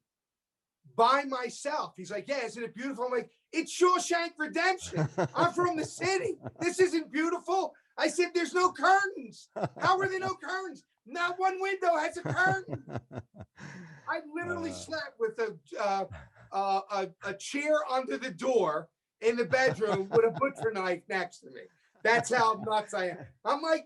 by myself. He's like, yeah, isn't it beautiful? I'm like, it's Shawshank Redemption. I'm from the city. This isn't beautiful. I said, there's no curtains. How are there no curtains? Not one window has a curtain. I literally slept with a chair under the door in the bedroom with a butcher knife next to me. That's how nuts I am. I'm like,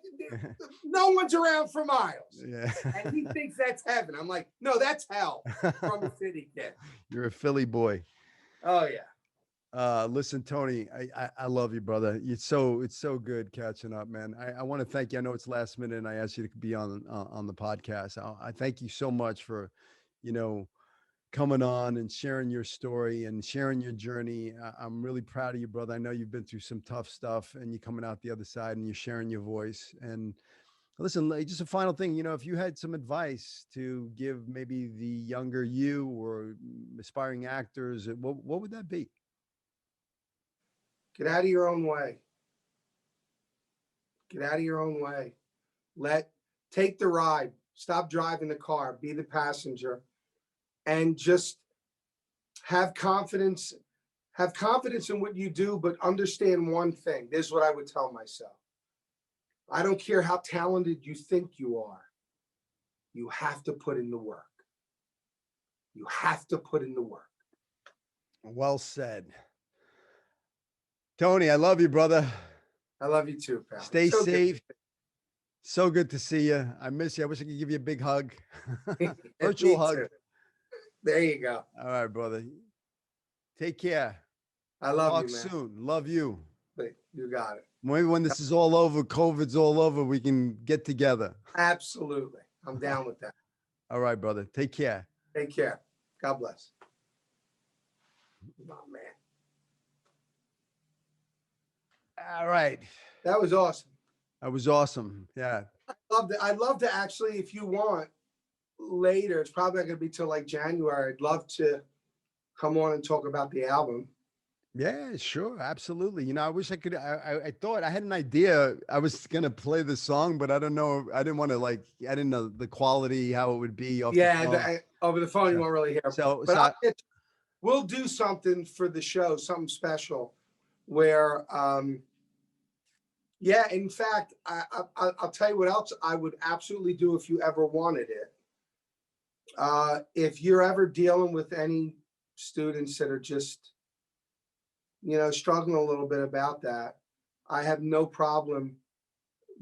no one's around for miles. Yeah. And he thinks that's heaven. I'm like, no, that's hell from a city kid. You're a Philly boy. Oh, yeah. Listen, Tony, I love you, brother. It's so good catching up, man. I want to thank you. I know it's last minute and I asked you to be on the podcast. I thank you so much for, coming on and sharing your story and sharing your journey. I'm really proud of you, brother. I know you've been through some tough stuff and you're coming out the other side and you're sharing your voice. And listen, just a final thing, if you had some advice to give maybe the younger you or aspiring actors, what would that be? Get out of your own way. Get out of your own way. Take the ride. Stop driving the car. Be the passenger. And just have confidence in what you do, but understand one thing. This is what I would tell myself. I don't care how talented you think you are. You have to put in the work. You have to put in the work. Well said. Tony, I love you, brother. I love you too, pal. Stay safe. So good to see you. I miss you. I wish I could give you a big hug. Virtual hug. Too. There you go. All right, brother. Take care. I love Talk you, man. soon. Love you. You got it. Maybe when this is all over, COVID's all over, we can get together. Absolutely. I'm down with that. All right, brother. Take care. Take care. God bless. Oh, man. All right. That was awesome. That was awesome. Yeah. I'd love to actually, if you want, later, it's probably not going to be till like January. I'd love to come on and talk about the album. Yeah, sure. Absolutely. I wish I could. I thought I had an idea. I was going to play the song, but I don't know. I didn't want to I didn't know the quality, how it would be. Over the phone, you won't really hear. But we'll do something for the show, something special where, in fact, I'll tell you what else I would absolutely do if you ever wanted it. If you're ever dealing with any students that are just, struggling a little bit about that, I have no problem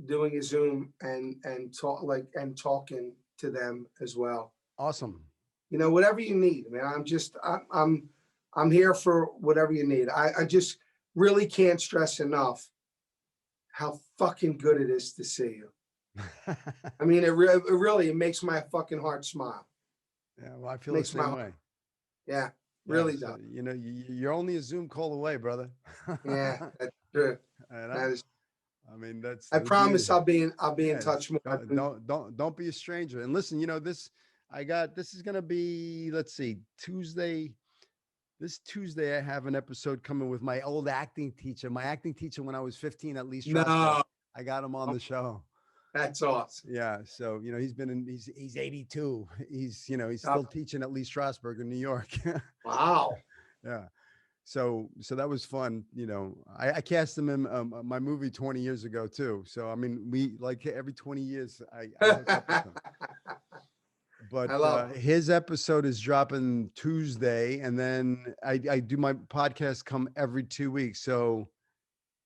doing a Zoom and talking to them as well. Awesome. Whatever you need, man. I'm here for whatever you need. I just really can't stress enough how fucking good it is to see you. It really makes my fucking heart smile. Yeah, well, I feel the same way. Yeah, Yeah, really so does. you're only a Zoom call away, brother. Yeah, that's true. And That is. I mean, that's I the beauty. promise I'll be in Yes. touch more. Don't be a stranger. And listen, this is gonna be, let's see, Tuesday. This Tuesday, I have an episode coming with my old acting teacher. My acting teacher when I was 15 at Lee Strasberg. No, I got him on the show. that's awesome. Yeah. So, he's 82. He's Uh, still teaching at Lee Strasberg in New York. wow. Yeah. So that was fun. I cast him in my movie 20 years ago too. So I mean, we like every 20 years I hook up with him. But I love it. his episode is dropping Tuesday, and then I do my podcast come every 2 weeks. So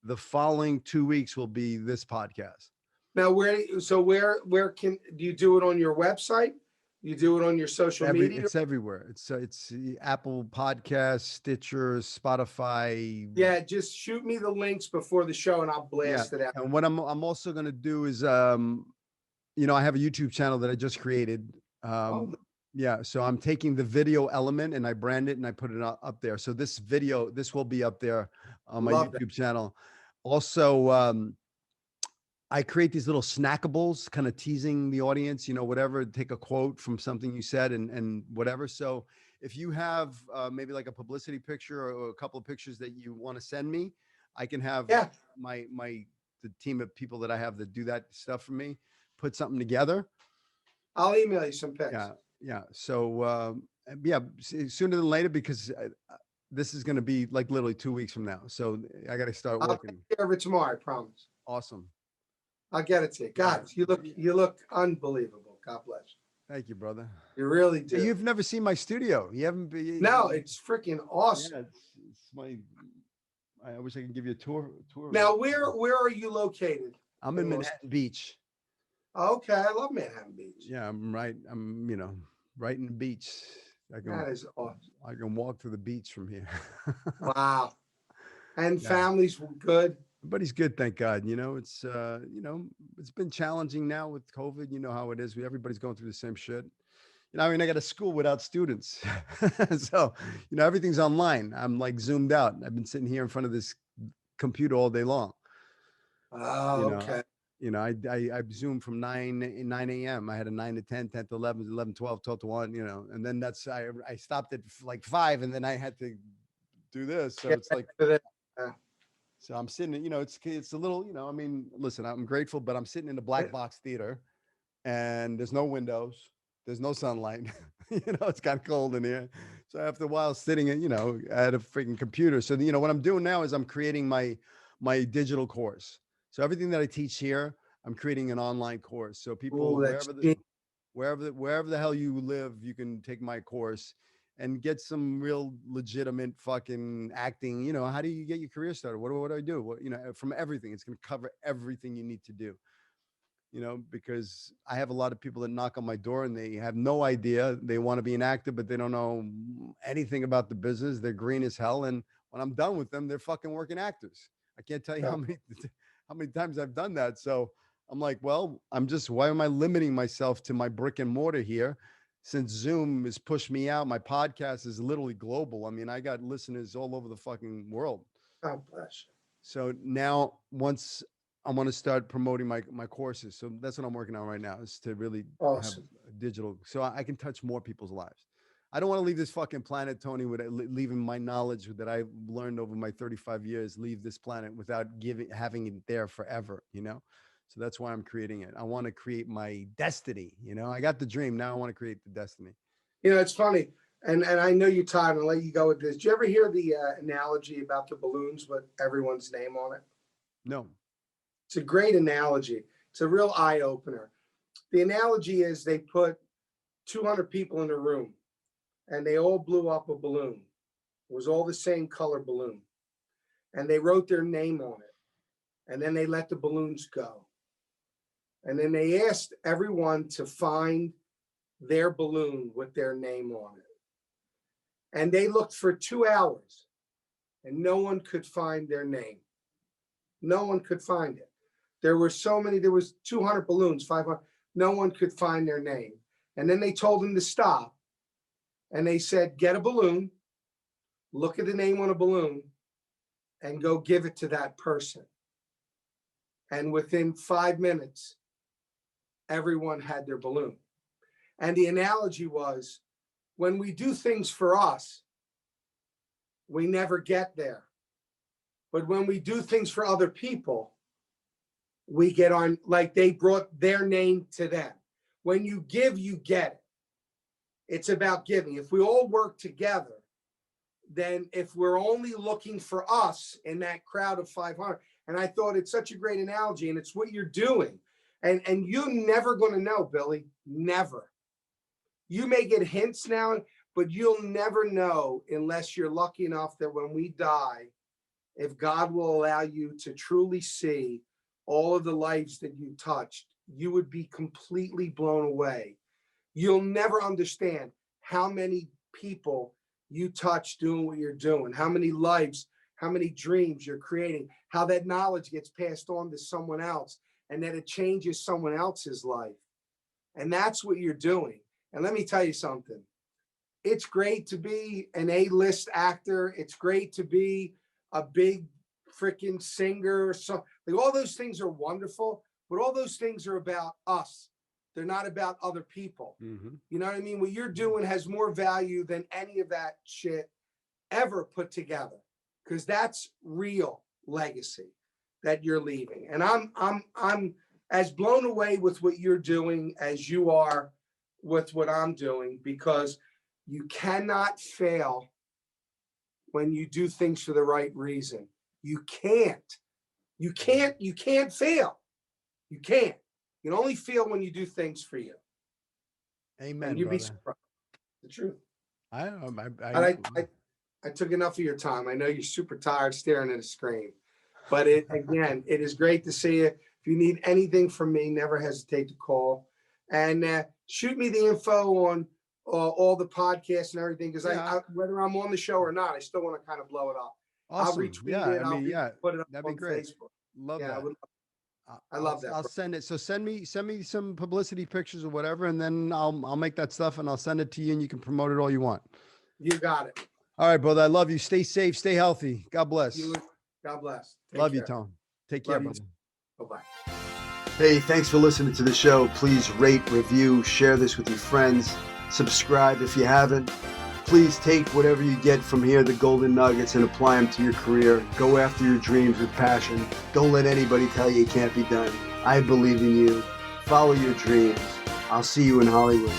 the following 2 weeks will be this podcast. Now, where do you do it on your website? You do it on your social media? It's everywhere. It's Apple Podcasts, Stitcher, Spotify. Yeah, just shoot me the links before the show and I'll Yeah. blast it out. And what I'm also gonna do is I have a YouTube channel that I just created. Oh, Yeah, so I'm taking the video element and I brand it and I put it up there. So this will be up there on my love that. YouTube channel. Also, I create these little snackables, kind of teasing the audience, whatever, take a quote from something you said and whatever. So if you have maybe like a publicity picture or a couple of pictures that you want to send me, I can have Yeah, the team of people that I have that do that stuff for me, put something together. I'll email you some pics. Yeah. So, sooner than later, because this is going to be like literally 2 weeks from now. So I got to start I'll working. take care of it tomorrow, I promise. Awesome. I'll get it to you. God, you look unbelievable. God bless you. Thank you, brother. You really do. You've never seen my studio. You haven't been. No, it's freaking awesome. Yeah, it's my. I wish I could give you a tour. Now, where are you located? I'm in Manhattan Beach. Okay, I love Manhattan Beach. Yeah, I'm right in the beach. That is awesome. I can walk to the beach from here. Wow. And Yeah. families were good. Everybody's good, thank God. It's been challenging now with COVID. You know how it is. Everybody's going through the same shit. I got a school without students. So, everything's online. I'm like zoomed out. I've been sitting here in front of this computer all day long. Oh, okay. I zoomed from 9 a.m. I had a 9 to 10, 10 to 11, 11, 12, 12 to 1, and then I stopped at like 5 and then I had to do this. So it's like, so I'm sitting, it's a little, listen, I'm grateful, but I'm sitting in the black box theater and there's no windows. There's no sunlight. It's got cold in here. So after a while sitting at a freaking computer. So, what I'm doing now is I'm creating my digital course. So everything that I teach here, I'm creating an online course. So people, wherever the hell you live, you can take my course and get some real legitimate fucking acting. How do you get your career started? What do I do? From everything. It's going to cover everything you need to do. Because I have a lot of people that knock on my door and they have no idea. They want to be an actor, but they don't know anything about the business. They're green as hell. And when I'm done with them, they're fucking working actors. I can't tell you how many times I've done that. So I'm like, well, why am I limiting myself to my brick and mortar here? Since Zoom has pushed me out, my podcast is literally global. I mean, I got listeners all over the fucking world. God bless you. So now once I want to start promoting my courses. So that's what I'm working on right now, is to really Awesome. have digital, so I can touch more people's lives. I don't want to leave this fucking planet, Tony, with leaving my knowledge that I've learned over my 35 years, leave this planet without having it there forever, So that's why I'm creating it. I want to create my destiny, I got the dream. Now I want to create the destiny. It's funny. And I know you're tired. I'll let you go with this. Did you ever hear the analogy about the balloons with everyone's name on it? No. It's a great analogy. It's a real eye opener. The analogy is they put 200 people in a room and they all blew up a balloon. It was all the same color balloon. And they wrote their name on it. And then they let the balloons go. And then they asked everyone to find their balloon with their name on it. And they looked for 2 hours and no one could find their name. No one could find it. There was 200 balloons, 500. No one could find their name. And then they told them to stop. And they said, get a balloon, look at the name on a balloon, and go give it to that person. And within 5 minutes, everyone had their balloon. And the analogy was, when we do things for us, we never get there. But when we do things for other people, we get on, like they brought their name to them. When you give, you get it. It's about giving. If we all work together, then if we're only looking for us in that crowd of 500, and I thought it's such a great analogy, and it's what you're doing. And you're never going to know, Billy, never. You may get hints now, but you'll never know unless you're lucky enough that when we die, if God will allow you to truly see all of the lives that you touched, you would be completely blown away. You'll never understand how many people you touch doing what you're doing, how many lives, how many dreams you're creating, how that knowledge gets passed on to someone else, and that it changes someone else's life. And that's what you're doing. And let me tell you something. It's great to be an A-list actor. It's great to be a big freaking singer. So like, all those things are wonderful, but all those things are about us. They're not about other people. Mm-hmm. You know what I mean? What you're doing has more value than any of that shit ever put together, because that's real legacy that you're leaving. And I'm as blown away with what you're doing as you are with what I'm doing, because you cannot fail when you do things for the right reason. You can't fail. You can't. You can only fail when you do things for you. Amen. And you'd be brother. surprised. The truth. I took enough of your time. I know you're super tired staring at a screen, but it is great to see you. If you need anything from me, never hesitate to call, and shoot me the info on all the podcasts and everything. Because I whether I'm on the show or not, I still want to kind of blow it up. Awesome. I'll retweet it. Put it up that'd be on great. Facebook. Love that. I love that. I'll send it. So send me some publicity pictures or whatever, and then I'll make that stuff and I'll send it to you, and you can promote it all you want. You got it. All right, brother. I love you. Stay safe. Stay healthy. God bless. God bless. Love you, Tom. Take care, brother. Bye-bye. Hey, thanks for listening to the show. Please rate, review, share this with your friends. Subscribe if you haven't. Please take whatever you get from here, the golden nuggets, and apply them to your career. Go after your dreams with passion. Don't let anybody tell you it can't be done. I believe in you. Follow your dreams. I'll see you in Hollywood.